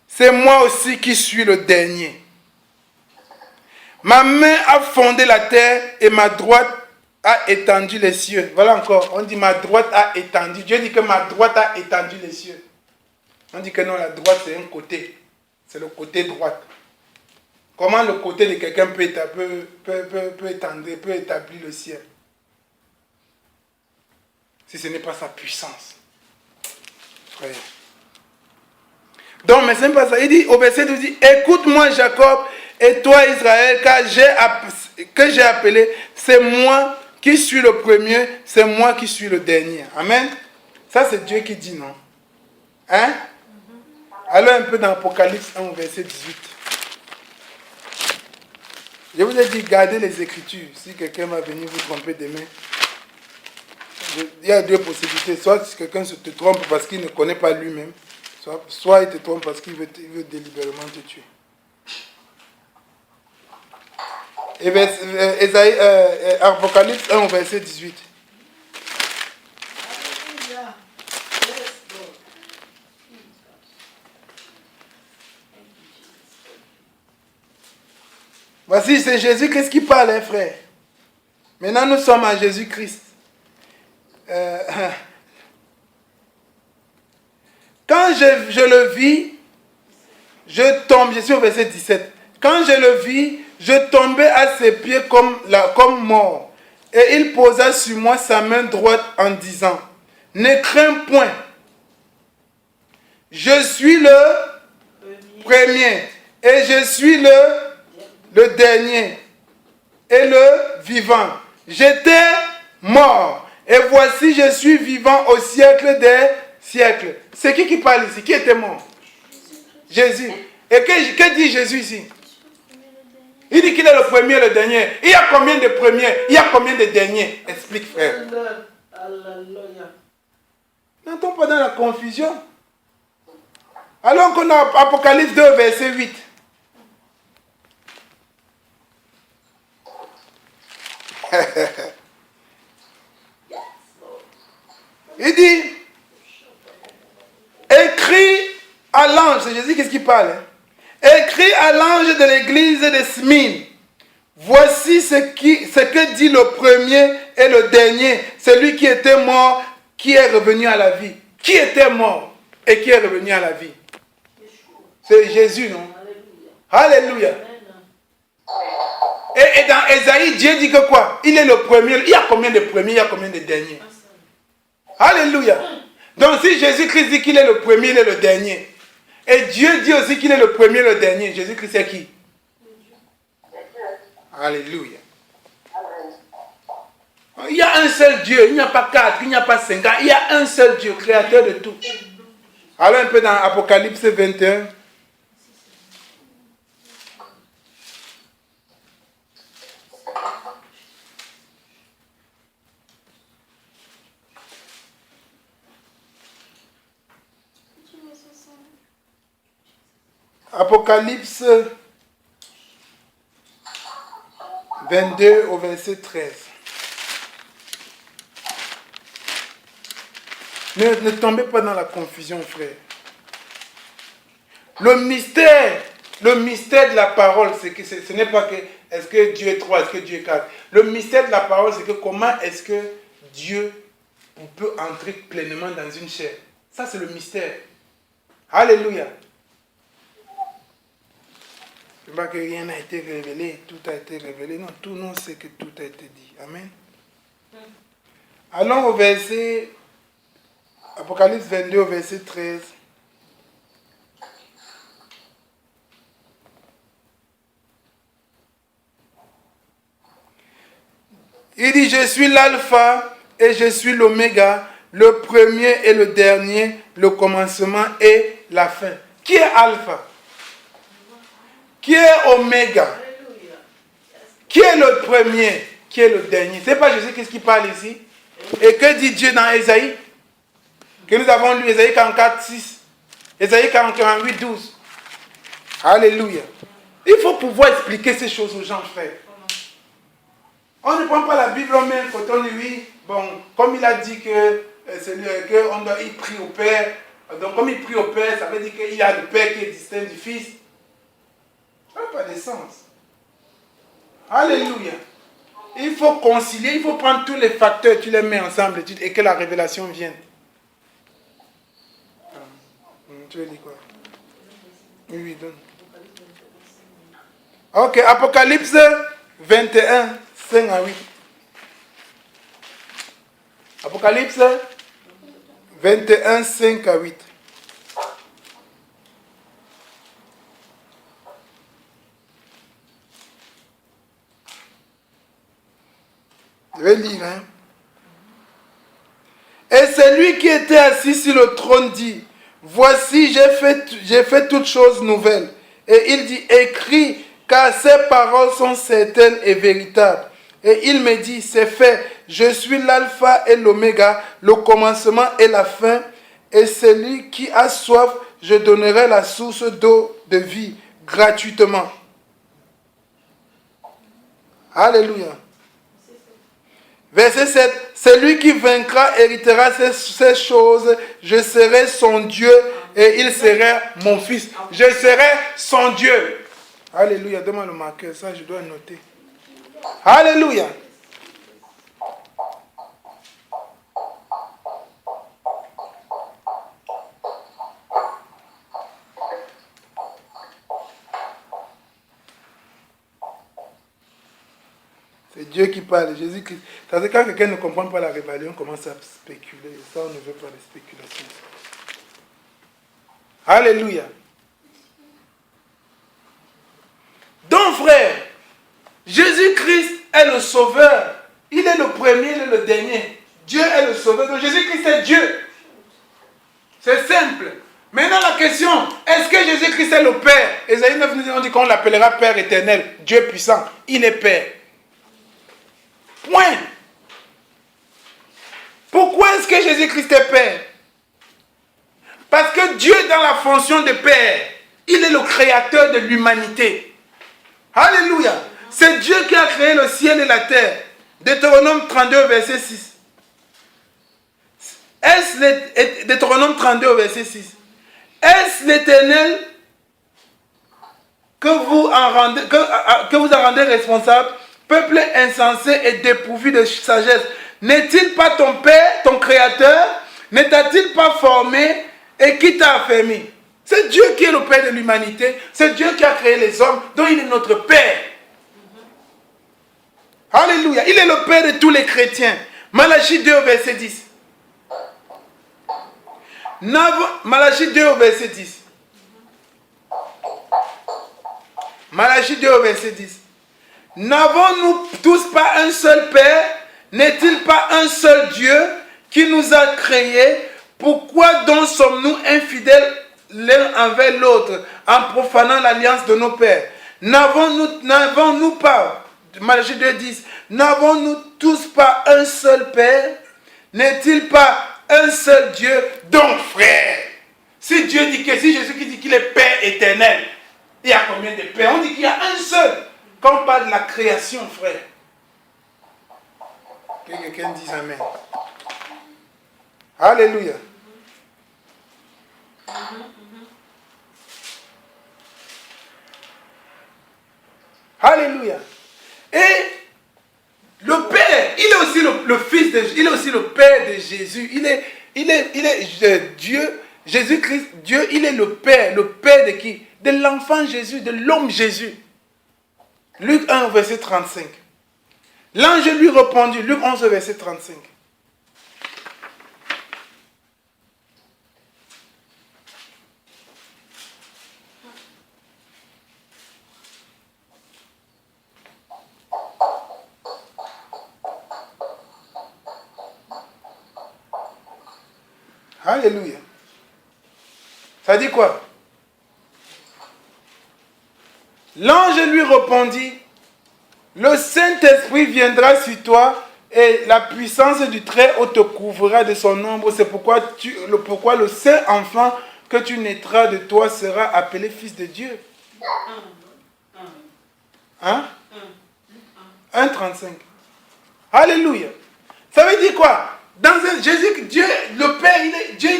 c'est moi aussi qui suis le dernier. Ma main a fondé la terre et ma droite a étendu les cieux. Voilà encore, on dit ma droite a étendu. Dieu dit que ma droite a étendu les cieux. On dit que non, la droite c'est un côté. C'est le côté droite. Comment le côté de quelqu'un peut établir le ciel? Si ce n'est pas sa puissance. Frère. Donc, mais ce n'est pas ça. Il dit, au verset 12, il dit, écoute-moi Jacob et toi Israël, car que j'ai appelé, c'est moi qui suis le premier, c'est moi qui suis le dernier. Amen. Ça c'est Dieu qui dit, non? Hein? Allons un peu dans Apocalypse 1, verset 18. Je vous ai dit, gardez les Écritures. Si quelqu'un va venir vous tromper demain, il y a deux possibilités. Soit quelqu'un te trompe parce qu'il ne connaît pas lui-même, soit il te trompe parce qu'il veut délibérément te tuer. Et Apocalypse 1, verset 18. Voici, c'est Jésus-Christ qui parle, hein, frère. Maintenant, nous sommes à Jésus-Christ. Quand je le vis, je tombe. Je suis au verset 17. Quand je le vis, je tombais à ses pieds comme mort. Et il posa sur moi sa main droite en disant, ne crains point. Je suis le premier et je suis le dernier et le vivant. J'étais mort et voici je suis vivant au siècle des siècles. C'est qui parle ici? Qui était mort? Jésus. Et que dit Jésus ici? Il dit qu'il est le premier et le dernier. Il y a combien de premiers? Il y a combien de derniers? Explique, frère. N'entends pas dans la confusion. Alors qu'on a Apocalypse 2, verset 8. Il dit, écrit à l'ange, c'est Jésus qu'est-ce qu'il parle, hein? Écrit à l'ange de l'église de Smyrne, voici ce que dit le premier et le dernier, celui qui était mort, qui est revenu à la vie. Qui était mort et qui est revenu à la vie? C'est Jésus, non? Alléluia. Et dans Ésaïe, Dieu dit que quoi? Il est le premier. Il y a combien de premiers? Il y a combien de derniers? Alléluia. Donc si Jésus-Christ dit qu'il est le premier, il est le dernier. Et Dieu dit aussi qu'il est le premier, le dernier. Jésus-Christ c'est qui? Alléluia. Il y a un seul Dieu. Il n'y a pas 4, il n'y a pas 5 ans. Il y a un seul Dieu, créateur de tout. Allons un peu dans Apocalypse 21. Apocalypse 22 au verset 13. Ne tombez pas dans la confusion, frère. Le mystère de la parole, c'est que ce n'est pas que est-ce que Dieu est 3, est-ce que Dieu est 4. Le mystère de la parole, c'est que comment est-ce que Dieu peut entrer pleinement dans une chair. Ça, c'est le mystère. Alléluia. Ce n'est pas que rien n'a été révélé, tout a été révélé. Non, tout nous sait que tout a été dit. Amen. Allons au verset, Apocalypse 22, au verset 13. Il dit, je suis l'alpha et je suis l'oméga, le premier et le dernier, le commencement et la fin. Qui est alpha? Qui est oméga? Qui est le premier? Qui est le dernier? Ce n'est pas Jésus qui parle ici. Et que dit Dieu dans Ésaïe? Que nous avons lu Ésaïe 44, 6. Ésaïe 48, 12. Alléluia. Il faut pouvoir expliquer ces choses aux gens, frère. On ne prend pas la Bible, on met un côté, on dit oui, bon, comme il a dit que il prie au Père, donc comme il prie au Père, ça veut dire qu'il y a le Père qui est distinct du Fils. Ça n'a pas de sens. Alléluia. Il faut concilier, il faut prendre tous les facteurs, tu les mets ensemble et que la révélation vienne. Tu veux dire quoi? Oui, donne. Ok, Apocalypse 21, 5 à 8. Apocalypse 21, 5 à 8. Je vais lire. Hein? Et celui qui était assis sur le trône dit, voici, j'ai fait toutes choses nouvelles. Et il dit, écris, car ces paroles sont certaines et véritables. Et il me dit, c'est fait, je suis l'alpha et l'oméga, le commencement et la fin. Et celui qui a soif, je donnerai la source d'eau de vie gratuitement. Alléluia. Verset 7. Celui qui vaincra héritera ces choses. Je serai son Dieu et il sera mon fils. Je serai son Dieu. Alléluia. Donne-moi le marqueur. Ça, je dois noter. Alléluia. C'est Dieu qui parle, Jésus-Christ. C'est-à-dire quand quelqu'un ne comprend pas la rébellion, on commence à spéculer. Ça, on ne veut pas de spéculation. Alléluia. Donc, frère, Jésus-Christ est le sauveur. Il est le premier, il est le dernier. Dieu est le sauveur. Donc, Jésus-Christ est Dieu. C'est simple. Maintenant, la question, est-ce que Jésus-Christ est le Père? Ésaïe 9 nous dit qu'on l'appellera Père éternel, Dieu puissant. Il est Père. Point. Pourquoi est-ce que Jésus-Christ est Père? Parce que Dieu, dans la fonction de Père, il est le créateur de l'humanité. Alléluia. C'est Dieu qui a créé le ciel et la terre. Deutéronome 32, verset 6. Deutéronome 32, verset 6. Est-ce l'Éternel que vous en rendez responsable, peuple insensé et dépourvu de sagesse? N'est-il pas ton Père, ton Créateur? Ne t'a-t-il pas formé et qui t'a affermi? C'est Dieu qui est le Père de l'humanité. C'est Dieu qui a créé les hommes, donc il est notre Père. Alléluia. Il est le Père de tous les chrétiens. Malachie 2, verset 10. Malachie 2, verset 10. Malachie 2, verset 10. N'avons-nous tous pas un seul Père? N'est-il pas un seul Dieu qui nous a créés? Pourquoi donc sommes-nous infidèles l'un envers l'autre en profanant l'alliance de nos pères? N'avons-nous pas, Malachie 2, 10, n'avons-nous tous pas un seul Père? N'est-il pas un seul Dieu? Donc, frère, si Dieu dit que, si Jésus qui dit qu'il est Père éternel, il y a combien de pères? On dit qu'il y a un seul. Quand on parle de la création, frère, que quelqu'un dise Amen. Alléluia. Alléluia. Et le Père, il est aussi le Fils de Jésus, il est aussi le Père de Jésus. Il est Dieu, Jésus-Christ, Dieu, il est le Père de qui? De l'enfant Jésus, de l'homme Jésus. Luc 1, verset 35. L'ange lui répondit, Luc 11, verset 35. Alléluia. Ça dit quoi? L'ange lui répondit, le Saint-Esprit viendra sur toi et la puissance du Très-Haut te couvrira de son ombre. C'est pourquoi le saint enfant que tu naîtras de toi sera appelé fils de Dieu. Hein? 1,35. Alléluia. Ça veut dire quoi? Dans un Jésus, Dieu, le Père, Dieu,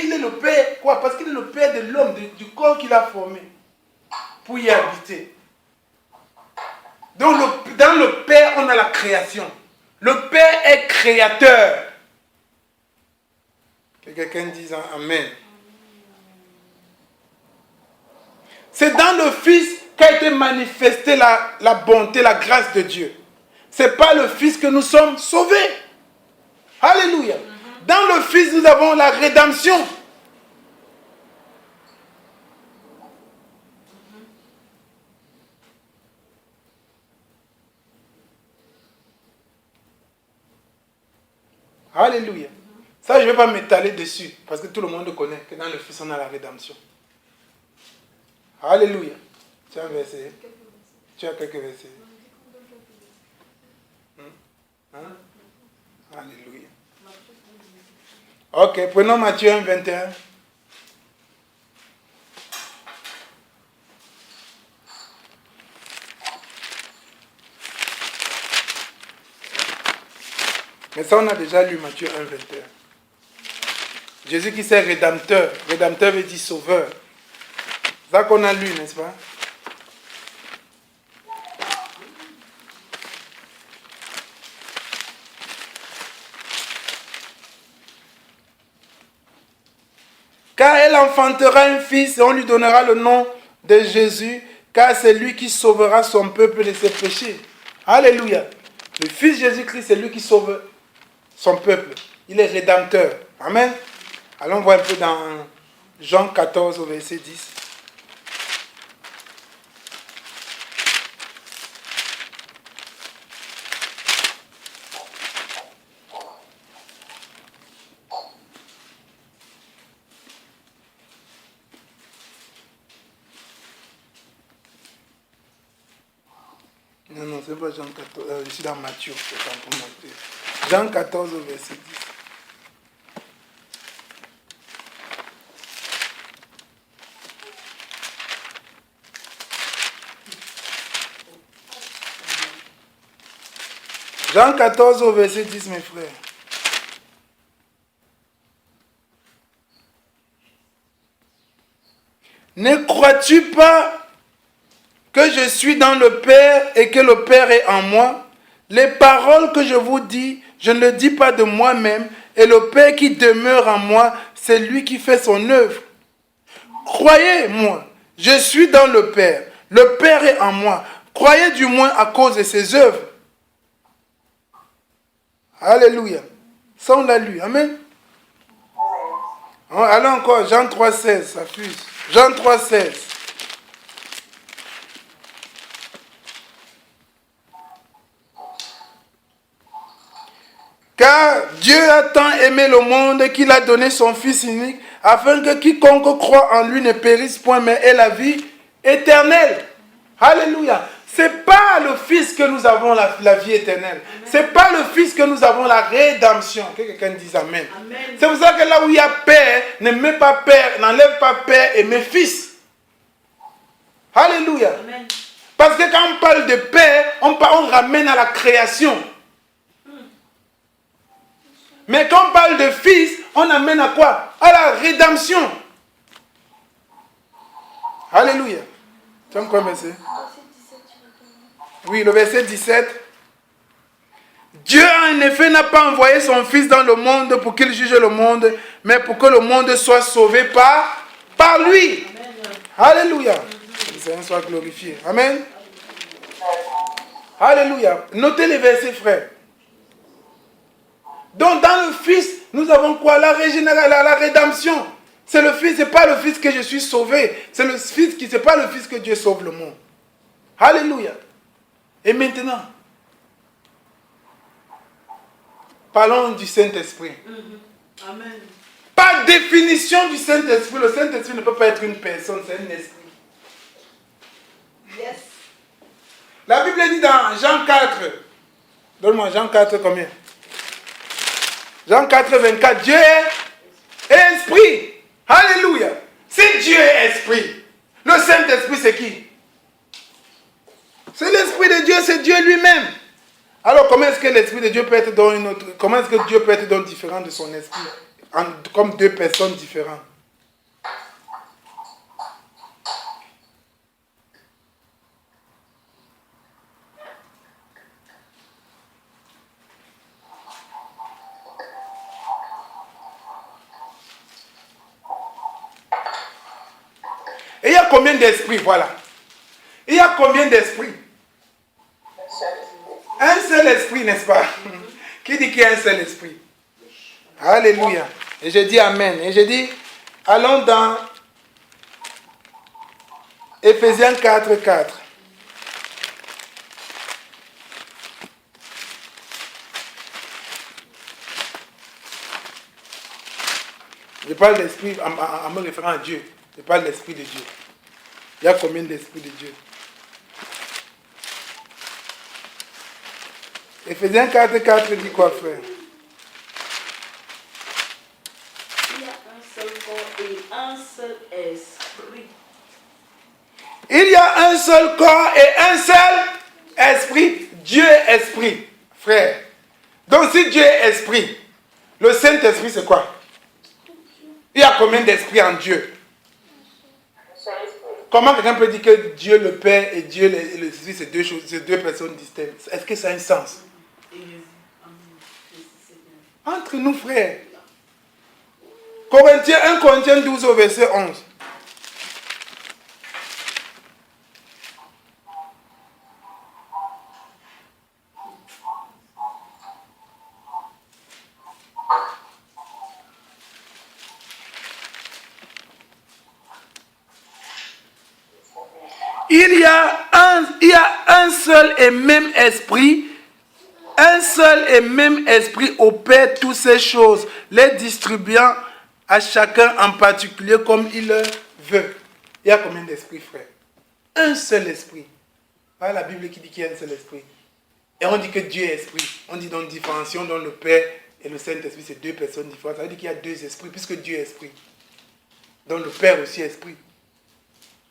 il est le Père. Quoi? Parce qu'il est le Père de l'homme, du corps qu'il a formé pour y habiter. Donc dans le Père, on a la création. Le Père est créateur. Que quelqu'un dise Amen. C'est dans le Fils qu'a été manifestée la bonté, la grâce de Dieu. C'est par le Fils que nous sommes sauvés. Alléluia. Dans le Fils, nous avons la rédemption. Alléluia. Ça, je ne vais pas m'étaler dessus, parce que tout le monde connaît que dans le Fils, on a la rédemption. Alléluia. Tu as un verset? Tu as quelques versets? Hein? Alléluia. Ok, prenons Matthieu 1, 21. Mais ça, on a déjà lu Matthieu 1, 21. Jésus qui c'est rédempteur. Rédempteur veut dire sauveur. C'est ça qu'on a lu, n'est-ce pas? Car elle enfantera un fils et on lui donnera le nom de Jésus, car c'est lui qui sauvera son peuple de ses péchés. Alléluia. Le Fils Jésus-Christ, c'est lui qui sauve son peuple. Il est rédempteur. Amen. Allons voir un peu dans Jean 14 au verset 10. Non, c'est pas Jean 14. Je suis dans Matthieu. Jean 14 au verset 10. Jean 14 au verset 10, mes frères. Ne crois-tu pas que je suis dans le Père et que le Père est en moi? Les paroles que je vous dis, je ne les dis pas de moi-même, et le Père qui demeure en moi, c'est lui qui fait son œuvre. Croyez-moi, je suis dans le Père est en moi. Croyez du moins à cause de ses œuvres. Alléluia. Ça, on l'a lu. Amen. Allons encore, Jean 3,16, ça fuse. Jean 3,16. Car Dieu a tant aimé le monde qu'il a donné son Fils unique, afin que quiconque croit en lui ne périsse point, mais ait la vie éternelle. Alléluia. C'est pas le Fils que nous avons la vie éternelle. C'est pas le Fils que nous avons la rédemption. Que quelqu'un dise Amen. Amen. C'est pour ça que là où il y a Père, ne mets pas Père, n'enlève pas Père et mets Fils. Alléluia. Amen. Parce que quand on parle de Père, on ramène à la création. Mais quand on parle de Fils, on amène à quoi? À la rédemption. Alléluia. Tu as quoi, verset? Oui, le verset 17. Dieu, en effet, n'a pas envoyé son Fils dans le monde pour qu'il juge le monde, mais pour que le monde soit sauvé par lui. Amen. Alléluia. Que le Seigneur soit glorifié. Amen. Alléluia. Notez les versets, frères. Donc, dans le Fils, nous avons quoi? La rédemption. C'est le Fils, c'est pas le Fils que je suis sauvé. C'est le Fils c'est pas le Fils que Dieu sauve le monde. Alléluia. Et maintenant, parlons du Saint-Esprit.
Amen.
Par définition du Saint-Esprit, le Saint-Esprit ne peut pas être une personne, c'est un esprit.
Yes.
La Bible dit dans Jean 4, donne-moi Jean 4 combien? Jean 4, 24, Dieu est esprit. Alléluia. Si Dieu est esprit, le Saint-Esprit c'est qui? C'est l'Esprit de Dieu, c'est Dieu lui-même. Alors comment est-ce que l'Esprit de Dieu peut être dans une autre... Comment est-ce que Dieu peut être donc différent de son esprit, comme deux personnes différentes? combien d'esprits? Voilà. Il y a combien d'esprits? Un seul esprit, n'est-ce pas? Qui dit qu'il y a un seul esprit? Alléluia. Et je dis Amen. Et je dis, allons dans Ephésiens 4, 4. Je parle d'esprit en me référant à Dieu. Je parle d'esprit de Dieu. Il y a combien d'esprits de Dieu? Ephésiens 4, 4 dit quoi, frère?
Il y a un seul corps et un seul esprit.
Il y a un seul corps et un seul esprit. Dieu est esprit, frère. Donc si Dieu est esprit, le Saint-Esprit c'est quoi? Il y a combien d'esprits en Dieu? Comment quelqu'un peut dire que Dieu le Père et Dieu le Fils c'est deux choses, c'est deux personnes distinctes? Est-ce que ça a un sens? Entre nous, frères. 1 Corinthiens 12 au verset 11. Il y a un seul et même esprit. Un seul et même esprit opère toutes ces choses, les distribuant à chacun en particulier comme il le veut. Il y a combien d'esprits, frère? Un seul esprit. Pas la Bible qui dit qu'il y a un seul esprit. Et on dit que Dieu est esprit. On dit donc différenciation dans le Père et le Saint-Esprit, c'est deux personnes différentes. Ça veut dire qu'il y a deux esprits, puisque Dieu est esprit. Donc le Père aussi est esprit.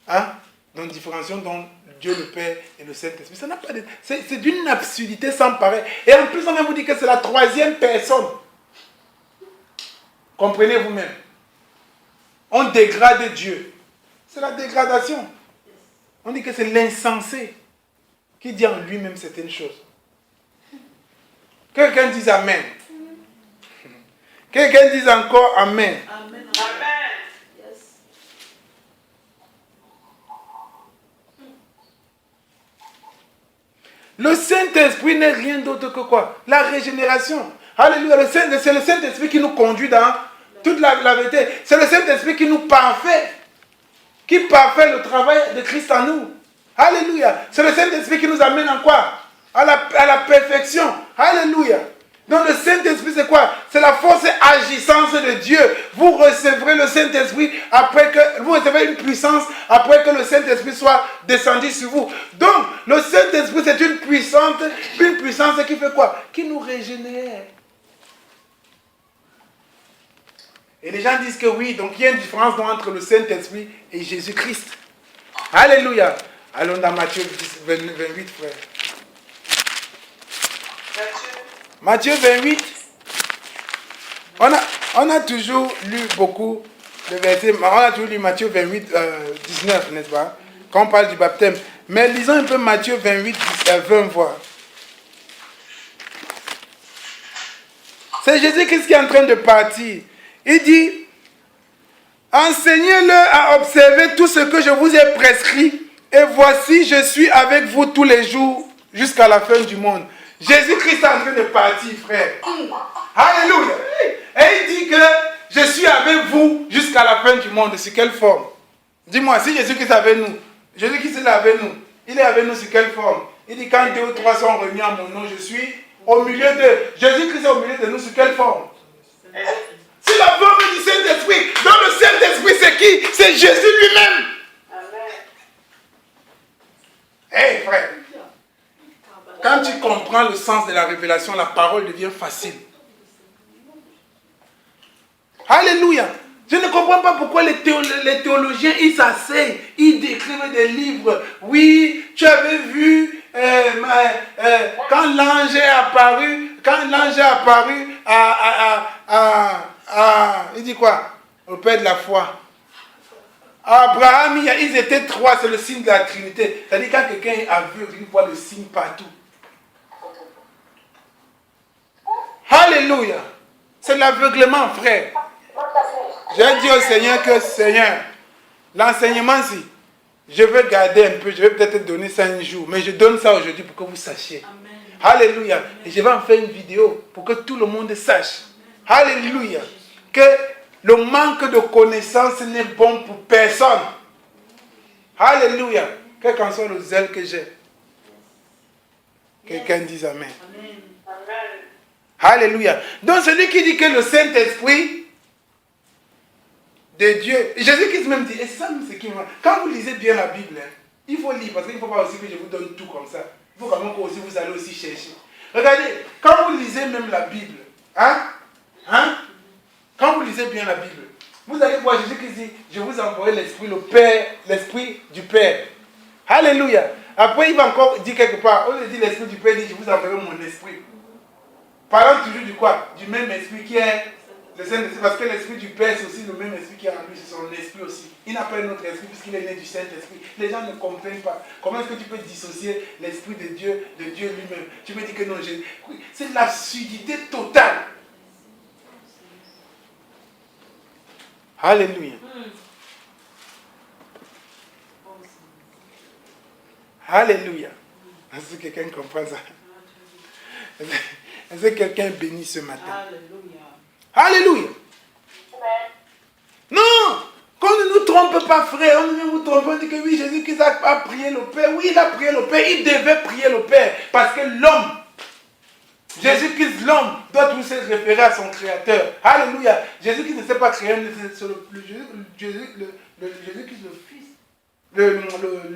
Hein? Donc différenciation dans Dieu le Père et le Saint-Esprit. Ça n'a pas de... C'est d'une absurdité sans pareil. Et en plus, on vient vous dire que c'est la troisième personne. Comprenez vous-même. On dégrade Dieu. C'est la dégradation. On dit que c'est l'insensé qui dit en lui-même certaines choses. Quelqu'un dise Amen. Quelqu'un dise encore Amen.
Amen.
Amen.
Yes.
Le Saint-Esprit n'est rien d'autre que quoi? La régénération. Alléluia. C'est le Saint-Esprit qui nous conduit dans toute la vérité. C'est le Saint-Esprit qui nous parfait. Qui parfait le travail de Christ en nous. Alléluia. C'est le Saint-Esprit qui nous amène en quoi? À la perfection. Alléluia. Donc le Saint-Esprit c'est quoi? C'est la force agissante de Dieu. Vous recevrez le Saint-Esprit après que vous recevez une puissance après que le Saint-Esprit soit descendu sur vous. Donc le Saint-Esprit c'est une puissance qui fait quoi? Qui nous régénère. Et les gens disent que oui, donc il y a une différence entre le Saint-Esprit et Jésus-Christ. Alléluia. Allons dans Matthieu 28, frère. Matthieu 28. On a toujours lu beaucoup de versets. On a toujours lu Matthieu 28, 19, n'est-ce pas? Quand on parle du baptême. Mais lisons un peu Matthieu 28, 20, voir. C'est Jésus-Christ qui est en train de partir. Il dit, enseignez-le à observer tout ce que je vous ai prescrit. Et voici, je suis avec vous tous les jours jusqu'à la fin du monde. Jésus-Christ est en train de partir, frère. Alléluia. Et il dit que je suis avec vous jusqu'à la fin du monde. Sur quelle forme? Dis-moi, si Jésus-Christ est avec nous, Jésus-Christ est avec nous. Il est avec nous sur quelle forme? Il dit, quand 2 ou 3 sont réunis en mon nom, je suis au milieu d'eux. Jésus-Christ est au milieu de nous sur quelle forme? C'est la forme du Saint-Esprit. Donc le Saint-Esprit, c'est qui? C'est Jésus lui-même. Hey frère, quand tu comprends le sens de la révélation, la parole devient facile. Alléluia. Je ne comprends pas pourquoi les théologiens, ils s'asseyent, ils décrivent des livres. Oui, tu avais vu quand l'ange est apparu, il dit quoi? Au Père de la foi. Abraham, ils étaient 3, c'est le signe de la Trinité. C'est-à-dire quand quelqu'un a vu, il voit le signe partout. Alléluia. C'est l'aveuglement, frère. J'ai dit au Seigneur que, Seigneur, l'enseignement-ci, Je vais garder un peu, je vais peut-être donner ça un jour, mais je donne ça aujourd'hui pour que vous sachiez.
Amen.
Alléluia. Et je vais en faire une vidéo pour que tout le monde sache. Alléluia. Que le manque de connaissance n'est bon pour personne. Alléluia. Quel qu'en soit le zèle que j'ai. Quelqu'un dise Amen.
Amen.
Alléluia. Donc celui qui dit que le Saint-Esprit de Dieu, Jésus-Christ même dit, et ça c'est qui moi. Quand vous lisez bien la Bible, hein, il faut lire, parce qu'il ne faut pas aussi que je vous donne tout comme ça. Il faut quand même que aussi vous allez aussi chercher. Regardez, quand vous lisez même la Bible, quand vous lisez bien la Bible, vous allez voir Jésus-Christ dit, je vous envoie l'Esprit, le Père, l'Esprit du Père. Alléluia. Après, il va encore dire quelque part, on dit l'Esprit du Père, il dit, je vous enverrai mon Esprit. Parlant toujours du quoi? Du même Esprit qui est le Saint-Esprit, parce que l'Esprit du Père, c'est aussi le même Esprit qui est en lui, c'est son Esprit aussi. Il n'a pas un autre Esprit puisqu'il est né du Saint-Esprit. Les gens ne comprennent pas. Comment est-ce que tu peux dissocier l'Esprit de Dieu lui-même? Tu me dis que non, c'est de l'absurdité totale. Alléluia. Alléluia. Est-ce que quelqu'un comprend ça? Est-ce que quelqu'un est béni ce matin? Alléluia. Non, qu'on ne nous trompe pas, frère. On ne nous trompe pas. On dit que oui, Jésus-Christ a prié le Père. Oui, il a prié le Père. Il devait prier le Père. Parce que l'homme, Jésus-Christ, l'homme, doit toujours se référer à son Créateur. Alléluia. Jésus-Christ ne s'est pas créé, c'est Jésus-Christ, le Fils,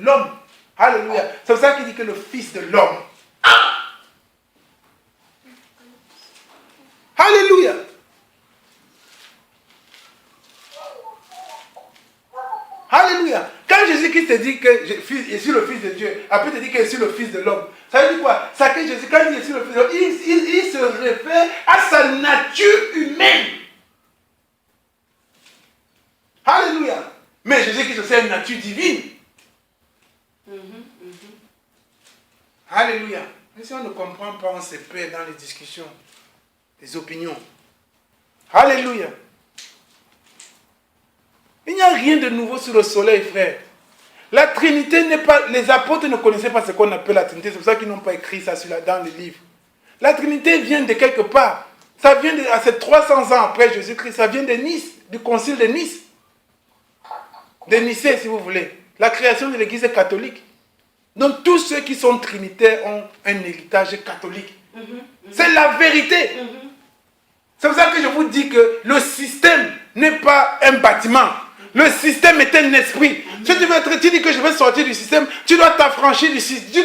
l'homme. Alléluia. C'est pour ça qu'il dit que le Fils de l'homme. Alléluia. Alléluia. Quand Jésus-Christ te dit que je suis le Fils de Dieu, après te dit que je suis le Fils de l'homme, ça veut dire quoi? Ça que Jésus, quand il dit je suis le Fils de l'homme, il se réfère à sa nature humaine. Alléluia. Mais Jésus-Christ c'est une nature divine. Alléluia. Mais si on ne comprend pas, on se perd dans les discussions, les opinions. Alléluia. Il n'y a rien de nouveau sur le soleil, frère. La Trinité n'est pas... Les apôtres ne connaissaient pas ce qu'on appelle la Trinité. C'est pour ça qu'ils n'ont pas écrit ça dans les livres. La Trinité vient de quelque part. Ça vient à ces 300 ans après Jésus-Christ. Ça vient de Nice, du concile de Nice. De Nicée, si vous voulez. La création de l'Église catholique. Donc tous ceux qui sont trinitaires ont un héritage catholique. C'est la vérité. C'est pour ça que je vous dis que le système n'est pas un bâtiment. Le système est un esprit. Si tu dis que je vais sortir du système, tu dois t'affranchir du système. Tu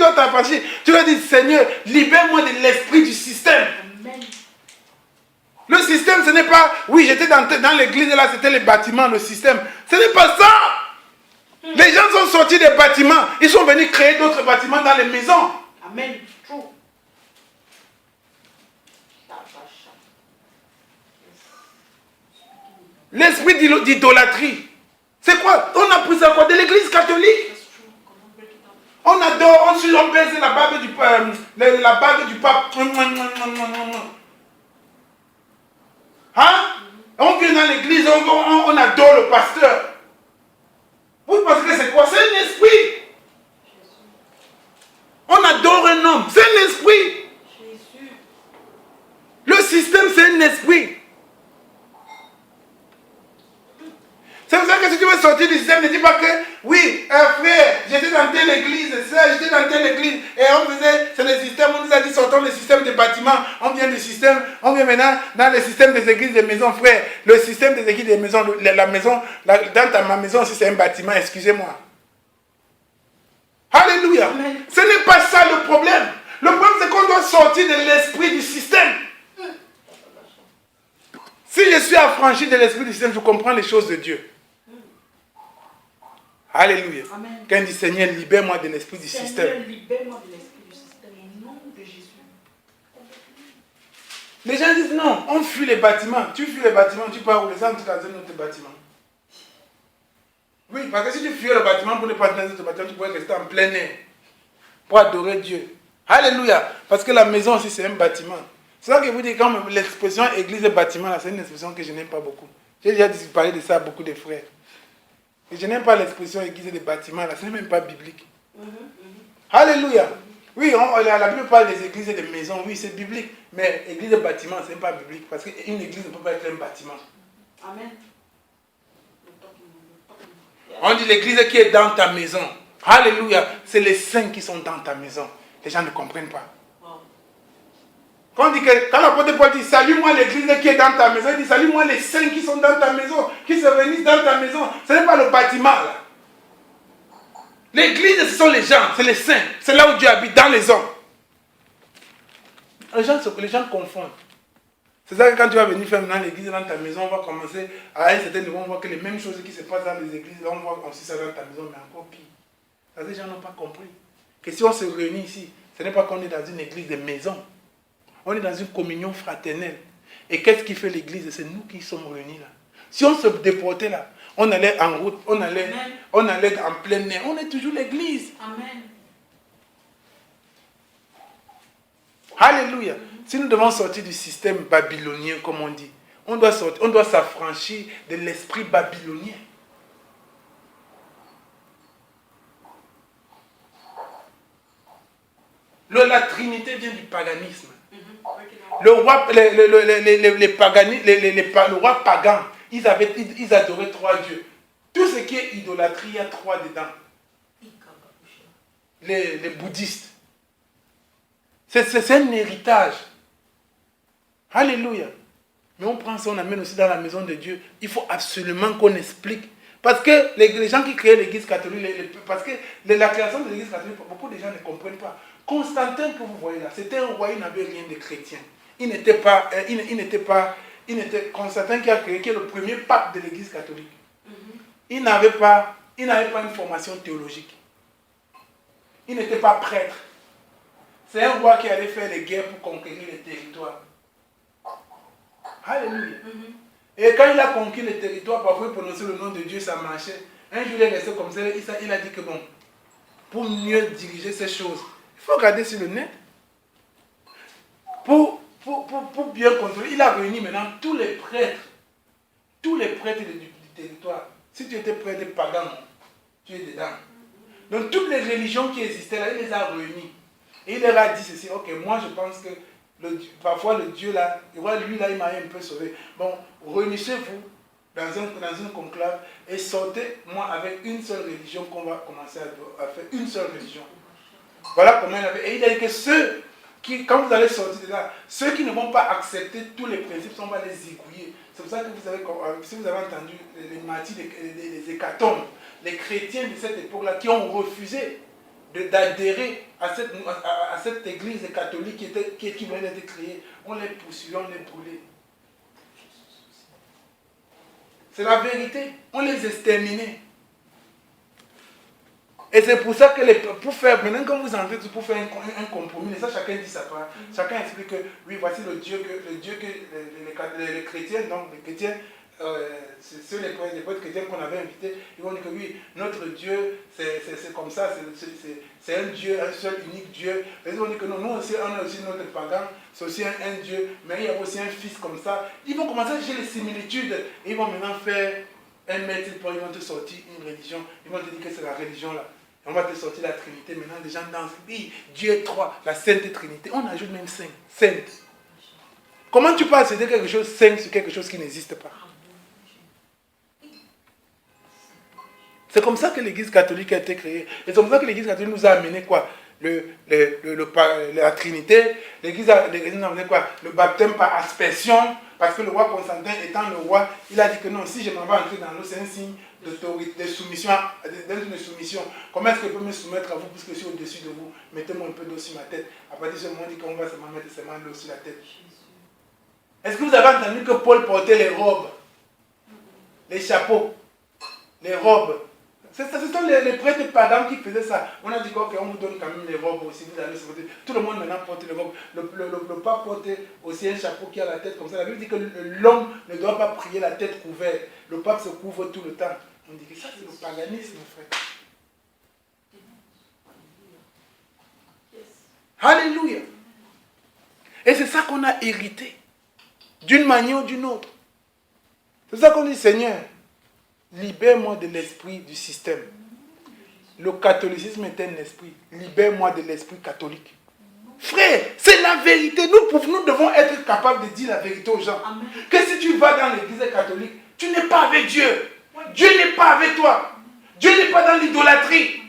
dois dire, Seigneur, libère-moi de l'esprit du système. Amen. Le système, ce n'est pas, oui, j'étais dans l'église, là, c'était les bâtiments, le système. Ce n'est pas ça. Les gens sont sortis des bâtiments. Ils sont venus créer d'autres bâtiments dans les maisons.
Amen.
L'esprit d'idolâtrie. C'est quoi? On a pris ça quoi? De l'église catholique. On adore, on baise la bague du pape. Hein? On vient dans l'église, on adore le pasteur. Vous pensez que c'est quoi? C'est un esprit. On adore un homme. C'est un esprit. Le système, c'est un esprit. C'est pour ça que si tu veux sortir du système, ne dis pas que, oui, frère, j'étais dans telle église, j'étais dans telle église, et on faisait, c'est le système, on nous a dit, sortons le système des bâtiments, on vient du système, on vient maintenant dans le système des églises des maisons, frère. Le système des églises des maisons, la maison, dans ma maison aussi, c'est un bâtiment, excusez-moi. Alléluia. Amen. Ce n'est pas ça le problème. Le problème, c'est qu'on doit sortir de l'esprit du système. Si je suis affranchi de l'esprit du système, je comprends les choses de Dieu. Alléluia. Amen. Quand il dit Seigneur, libère-moi de l'esprit du système.
Libère-moi de l'esprit du système au nom de Jésus.
Les gens disent non, on fuit les bâtiments. Tu fuis les bâtiments, tu pars où les gens sont dans un autre bâtiment. Oui, parce que si tu fuis le bâtiment pour ne pas dans un autre bâtiment, tu pourrais rester en plein air pour adorer Dieu. Alléluia. Parce que la maison aussi, c'est un bâtiment. C'est ça que je vous dis, quand l'expression église et bâtiment, c'est une expression que je n'aime pas beaucoup. J'ai déjà parlé de ça à beaucoup de frères. Et je n'aime pas l'expression église des bâtiments, là, ce n'est même pas biblique. Alléluia. Oui, la Bible parle des églises et des maisons, oui, c'est biblique. Mais église et bâtiment, ce n'est pas biblique. Parce qu'une église ne peut pas être un bâtiment.
Amen.
On dit l'église qui est dans ta maison. Alléluia. C'est les saints qui sont dans ta maison. Les gens ne comprennent pas. Quand l'apôtre Paul dit, salue-moi l'église qui est dans ta maison, il dit, salue-moi les saints qui sont dans ta maison, qui se réunissent dans ta maison. Ce n'est pas le bâtiment là. L'église, ce sont les gens, c'est les saints. C'est là où Dieu habite, dans les hommes. Les gens confondent. C'est ça que quand tu vas venir faire maintenant l'église dans ta maison, on va commencer à un certain niveau, on voit que les mêmes choses qui se passent dans les églises, là, on voit aussi ça dans ta maison, mais encore pire. Ça, les gens n'ont pas compris. Que si on se réunit ici, ce n'est pas qu'on est dans une église de maison. On est dans une communion fraternelle. Et qu'est-ce qui fait l'église? C'est nous qui sommes réunis là. Si on se déportait là, on allait en route, on allait en plein air. On est toujours l'église.
Amen.
Alléluia. Si nous devons sortir du système babylonien, comme on dit, on doit s'affranchir de l'esprit babylonien. La Trinité vient du paganisme. Le roi pagan, ils adoraient 3 dieux. Tout ce qui est idolâtrie, il y a 3 dedans. Les bouddhistes. C'est un héritage. Alléluia. Mais on prend ça, on amène aussi dans la maison de Dieu. Il faut absolument qu'on explique. Parce que les gens qui créent l'église catholique, parce que la création de l'église catholique, beaucoup de gens ne comprennent pas. Constantin que vous voyez là, c'était un roi, il n'avait rien de chrétien. Constantin qui est le premier pape de l'église catholique. Il n'avait pas une formation théologique. Il n'était pas prêtre. C'est un roi qui allait faire les guerres pour conquérir les territoires. Alléluia. Et quand il a conquis les territoires, parfois il prononçait le nom de Dieu, ça marchait. Un jour il est resté comme ça, il a dit que bon, pour mieux diriger ces choses, il faut regarder sur le net. Pour bien contrôler, il a réuni maintenant tous les prêtres du territoire. Si tu étais prêtre pagan, tu es dedans. Donc toutes les religions qui existaient là, il les a réunies. Et il leur a dit ceci, ok, moi je pense que parfois le Dieu là, lui là, il m'a un peu sauvé. Bon, réunissez-vous dans un conclave et sortez-moi avec une seule religion qu'on va commencer à faire, une seule religion. Voilà comment il avait. Et il a dit que quand vous allez sortir de là, ceux qui ne vont pas accepter tous les principes, on va les égouiller. C'est pour ça que si vous avez entendu les martyrs, les hécatombes, les chrétiens de cette époque-là qui ont refusé d'adhérer à cette église catholique qui venait d'être créée, on les poursuivait, on les brûlait. C'est la vérité. On les exterminait. Et c'est pour ça que maintenant quand vous entrez pour faire un compromis, ça chacun dit sa part. Chacun explique que oui, voici le Dieu que les chrétiens, donc les chrétiens, c'est les prêtres chrétiens qu'on avait invités, ils vont dire que oui, notre Dieu, c'est comme ça, c'est un Dieu, un seul, unique Dieu. Et ils vont dire que non, nous aussi, on a aussi notre pagan, c'est aussi un Dieu, mais il y a aussi un fils comme ça. Ils vont commencer à chercher les similitudes, et ils vont maintenant faire un maître, ils vont te sortir une religion, ils vont te dire que c'est la religion là. On va te sortir la Trinité, maintenant les gens dansent, oui, Dieu est 3, la Sainte Trinité, on ajoute même 5, Sainte. Comment tu peux accepter quelque chose 5 sur quelque chose qui n'existe pas? C'est comme ça que l'église catholique a été créée. Et c'est comme ça que l'église catholique nous a amené quoi? La Trinité. L'église nous a amené quoi? Le baptême par aspersion. Parce que le roi Constantin étant le roi, il a dit que non, si je m'en vais entrer dans l'eau, c'est un signe de soumission. Comment est-ce que je peux me soumettre à vous puisque je suis au-dessus de vous? Mettez-moi un peu d'eau sur ma tête. À partir de ce moment, on dit qu'on va seulement mettre seulement de l'eau sur la tête. Est-ce que vous avez entendu que Paul portait les robes? Les chapeaux? Les robes? Ce sont les prêtres pagans qui faisaient ça. On a dit ok, on vous donne quand même les robes aussi. Vous allez se porter. Tout le monde maintenant porte les robes. Le pape porte aussi un chapeau qui a la tête comme ça. La Bible dit que l'homme ne doit pas prier la tête couverte. Le pape se couvre tout le temps. On dit que ça c'est le paganisme, frère. Alléluia. Et c'est ça qu'on a hérité. D'une manière ou d'une autre. C'est ça qu'on dit, Seigneur. libère-moi de l'esprit du système. Le catholicisme est un esprit. Libère-moi de l'esprit catholique. Frère, c'est la vérité. Nous devons être capables de dire la vérité aux gens.
Amen.
Que si tu vas dans l'église catholique, tu n'es pas avec Dieu. Dieu n'est pas avec toi. Dieu n'est pas dans l'idolâtrie.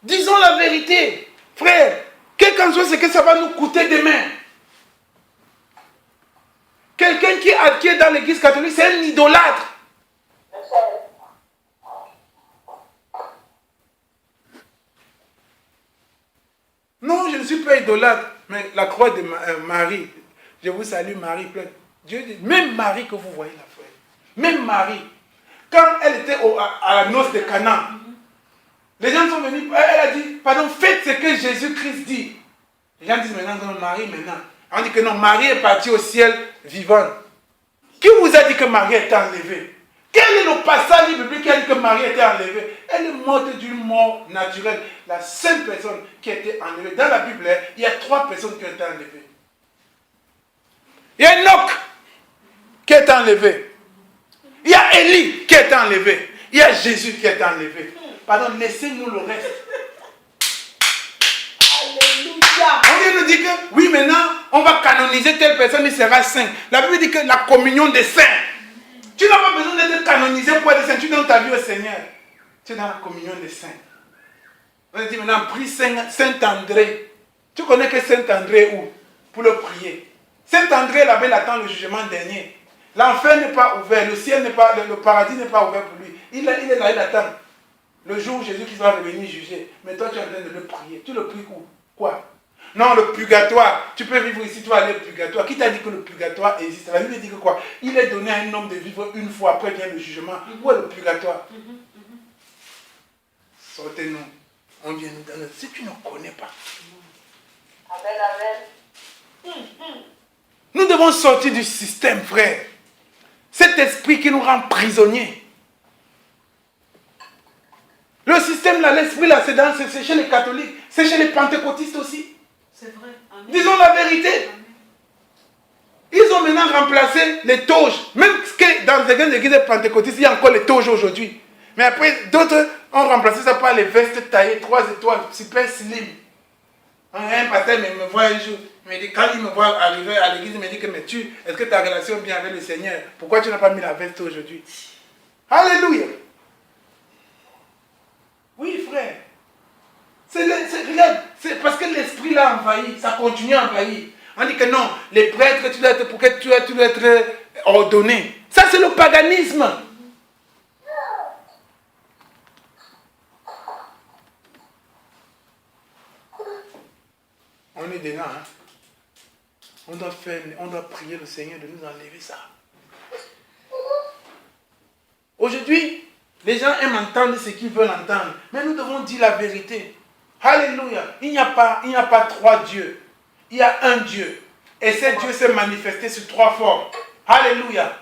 Disons la vérité. Frère, quel qu'en soit ce que ça va nous coûter demain. Quelqu'un qui est dans l'église catholique, c'est un idolâtre. Non, je ne suis pas idolâtre, mais la croix de Marie, je vous salue Marie pleine. Dieu dit, même Marie que vous voyez là, frère, même Marie, quand elle était à la noce de Cana, les gens sont venus, elle a dit, pardon, faites ce que Jésus-Christ dit. Les gens disent maintenant, non, Marie maintenant. On dit que non, Marie est partie au ciel vivante. Qui vous a dit que Marie était enlevée? Quel est le passage biblique qui a dit que Marie était enlevée? Elle est morte d'une mort naturelle. La seule personne qui a été enlevée. Dans la Bible, il y a 3 personnes qui ont été enlevées. Il y a Enoch qui est enlevé. Il y a Élie qui est enlevé. Il y a Jésus qui est enlevé. Pardon, laissez-nous le reste.
Alléluia.
On vient nous dire que oui, maintenant, on va canoniser telle personne, il sera saint. La Bible dit que la communion des saints. Tu n'as pas besoin d'être canonisé pour être saint. Tu donnes ta vie au Seigneur. Tu es dans la communion des saints. On dit maintenant, prie Saint-André. Tu connais que Saint-André où? Pour le prier. Saint-André, là-bas, il attend le jugement dernier. L'enfer n'est pas ouvert, le ciel n'est pas, le paradis n'est pas ouvert pour lui. Il est là, il attend. Le jour où Jésus qui va revenir juger. Mais toi, tu es en train de le prier. Tu le pries où? Quoi? Non, le purgatoire. Tu peux vivre ici, tu vas aller au purgatoire. Qui t'a dit que le purgatoire existe? La Bible dit que quoi? Il est donné à un homme de vivre une fois, après vient le jugement. Où est le purgatoire? Sortez-nous. On vient nous donner. Si tu ne connais pas.
Amen, amen.
Nous devons sortir du système, frère. Cet esprit qui nous rend prisonniers. Le système là, l'esprit là, c'est chez les catholiques, c'est chez les pentecôtistes aussi.
C'est vrai. Amen.
Disons la vérité. Ils ont maintenant remplacé les toges. Même que dans les églises pentecôtistes, il y a encore les toges aujourd'hui. Mais après, d'autres ont remplacé ça par les vestes taillées, 3 étoiles, super slim. Un pasteur me voit un jour, il me dit, quand il me voit arriver à l'église, il me dit que, mais est-ce que ta relation est bien avec le Seigneur? Pourquoi tu n'as pas mis la veste aujourd'hui? Alléluia. Oui, frère. Regarde, c'est parce que l'esprit l'a envahi, ça continue à envahir. On dit que non, les prêtres, tu dois être, pour que tu dois être ordonné. Ça, c'est le paganisme. On est dedans, hein. On doit prier le Seigneur de nous enlever ça. Aujourd'hui, les gens aiment entendre ce qu'ils veulent entendre. Mais nous devons dire la vérité. Alléluia. Il n'y a pas 3 dieux. Il y a un Dieu. Et ce Dieu s'est manifesté sur 3 formes. Alléluia.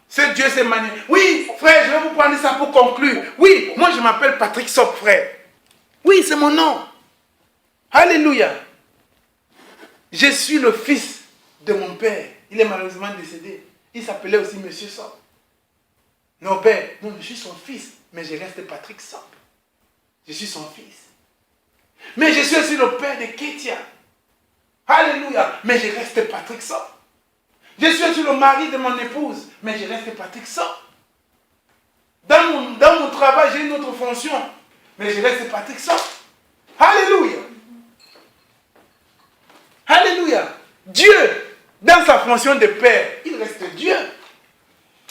Ce Dieu s'est manifesté. Oui, frère, je vais vous prendre ça pour conclure. Oui, moi je m'appelle Patrick Sop, frère. Oui, c'est mon nom. Alléluia. Je suis le fils de mon père. Il est malheureusement décédé. Il s'appelait aussi Monsieur Sop. Non, père, non, je suis son fils, mais je reste Patrick Sop. Je suis son fils. Mais je suis aussi le père de Ketia. Alléluia, mais je reste Patrick Sop. Je suis aussi le mari de mon épouse, mais je reste Patrick Sop. Dans mon travail, j'ai une autre fonction, mais je reste Patrick Sop. Alléluia. Alléluia. Dieu, dans sa fonction de père, il reste Dieu.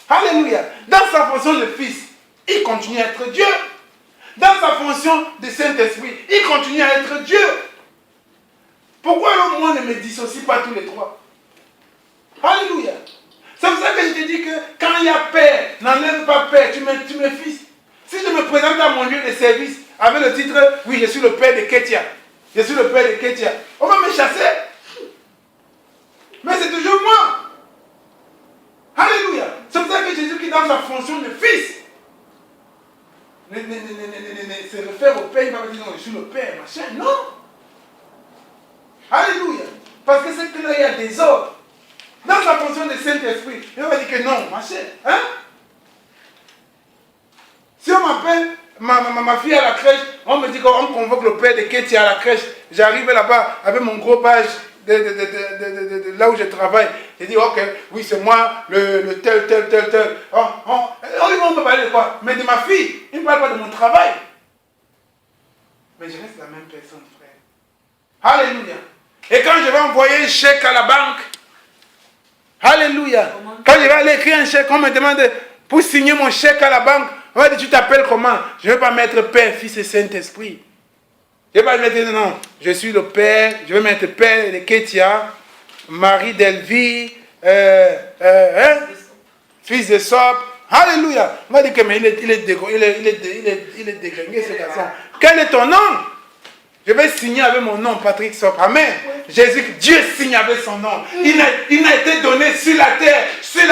Alléluia. Dans sa fonction de fils, il continue à être Dieu. Dans sa fonction de Saint-Esprit, il continue à être Dieu. Pourquoi alors moi ne me dissocie pas tous les 3? Alléluia. C'est pour ça que je te dis que quand il y a père, n'enlève pas père, tu me fils. Si je me présente à mon lieu de service avec le titre, oui, je suis le père de Ketia. Je suis le père de Ketia. On va me chasser. Mais c'est toujours moi. Alléluia. C'est pour ça que Jésus qui est dans sa fonction de fils ne se réfère au Père, il va me dire non, je suis le Père, machin. Non. Alléluia. Parce que c'est que là, il y a des ordres. Dans sa fonction de Saint-Esprit, il va dire que non, machin. Hein? ma fille à la crèche, on me dit qu'on convoque le père de Kéti à la crèche. J'arrive là-bas avec mon gros badge de là où je travaille. J'ai dit, ok, oui, c'est moi, le tel. On peut parler de quoi? Mais de ma fille, il ne parle pas de mon travail. Mais je reste la même personne, frère. Alléluia. Et quand je vais envoyer un chèque à la banque, alléluia. Quand je vais aller écrire un chèque, on me demande pour signer mon chèque à la banque, on va dire, tu t'appelles comment? Je ne vais pas mettre Père, Fils et Saint-Esprit. Je ne vais pas mettre, non, je suis le Père, je vais mettre Père de Kétia, Marie d'Elvie, fils de Sop. Alléluia. On va dire que mais il est dégringé ce garçon. Quel est ton nom? Je vais signer avec mon nom, Patrick Sop. Amen. Jésus, Dieu signe avec son nom. Il n'a été donné sur la terre, sous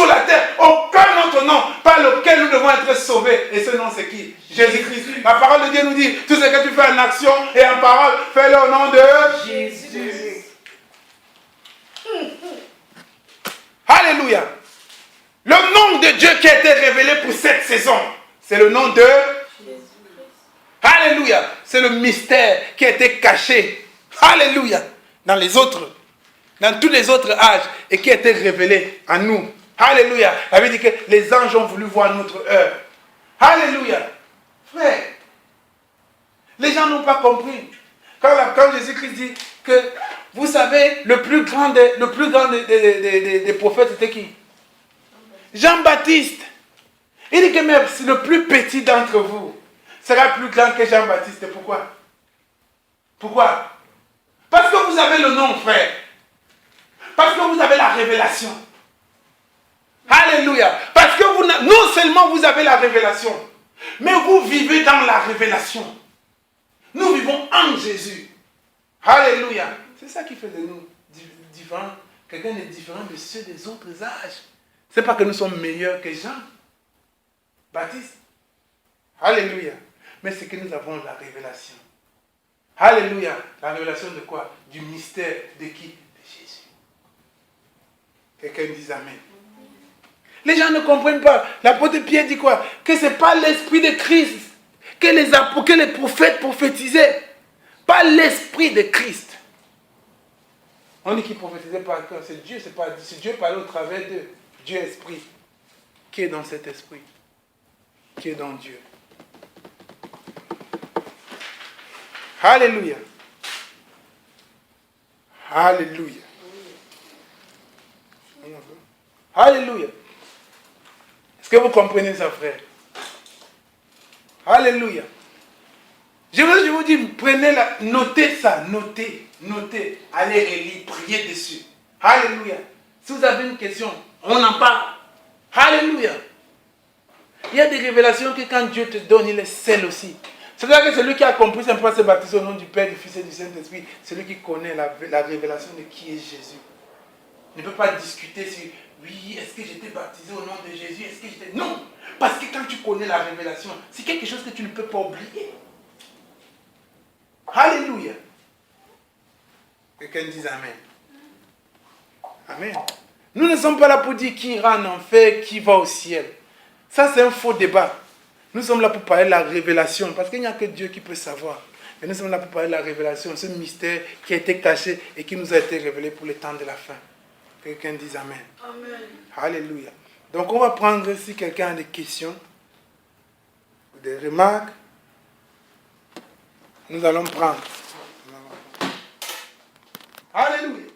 la terre, aucun autre nom par lequel nous devons être sauvés. Et ce nom, c'est qui? Jésus-Christ. La parole de Dieu nous dit, tout ce que tu fais en action et en parole, fais-le au nom de Jésus. Alléluia. Le nom de Dieu qui a été révélé pour cette saison, c'est le nom de Jésus. Alléluia. C'est le mystère qui a été caché. Alléluia. Dans tous les autres âges et qui a été révélé à nous. Alléluia. Ça veut dire que les anges ont voulu voir notre heure. Alléluia. Frère, les gens n'ont pas compris. Quand Jésus-Christ dit que, vous savez, le plus grand des prophètes, c'était qui? Jean-Baptiste. Il dit que même le plus petit d'entre vous sera plus grand que Jean-Baptiste. Pourquoi? Pourquoi? Parce que vous avez le nom, frère. Parce que vous avez la révélation. Alléluia. Parce que non seulement vous avez la révélation, mais vous vivez dans la révélation. Nous vivons en Jésus. Alléluia. C'est ça qui fait de nous différents. Quelqu'un est différent de ceux des autres âges. Ce n'est pas que nous sommes meilleurs que Jean-Baptiste. Alléluia. Mais c'est que nous avons la révélation. Alléluia. La révélation de quoi? Du mystère de qui? De Jésus. Quelqu'un dit Amen. Les gens ne comprennent pas. L'apôtre Pierre dit quoi? Que ce n'est pas l'esprit de Christ que les prophètes prophétisaient. Pas l'esprit de Christ. On dit qu'ils prophétisaient par cœur. C'est Dieu, c'est Dieu parlait au travers d'eux. Dieu esprit. Qui est dans cet esprit? Qui est dans Dieu? Alléluia. Alléluia. Alléluia. Est-ce que vous comprenez ça, frère? Alléluia. Je vous dis, notez ça, notez. Allez relire, priez dessus. Alléluia. Si vous avez une question, on en parle. Alléluia. Il y a des révélations que quand Dieu te donne, il est seul aussi. C'est-à-dire que celui qui a compris simplement se baptiser au nom du Père, du Fils et du Saint-Esprit, celui qui connaît la révélation de qui est Jésus. Il ne peut pas discuter sur, oui, est-ce que j'étais baptisé au nom de Jésus? Est-ce que j'étais... Non. Parce que quand tu connais la révélation, c'est quelque chose que tu ne peux pas oublier. Alléluia. Quelqu'un dise Amen. Amen. Nous ne sommes pas là pour dire qui ira en enfer, qui va au ciel. Ça, c'est un faux débat. Nous sommes là pour parler de la révélation, parce qu'il n'y a que Dieu qui peut savoir. Mais nous sommes là pour parler de la révélation, ce mystère qui a été caché et qui nous a été révélé pour le temps de la fin. Quelqu'un dise Amen.
Amen.
Alléluia. Donc on va prendre, si quelqu'un a des questions, des remarques, nous allons prendre. Alléluia.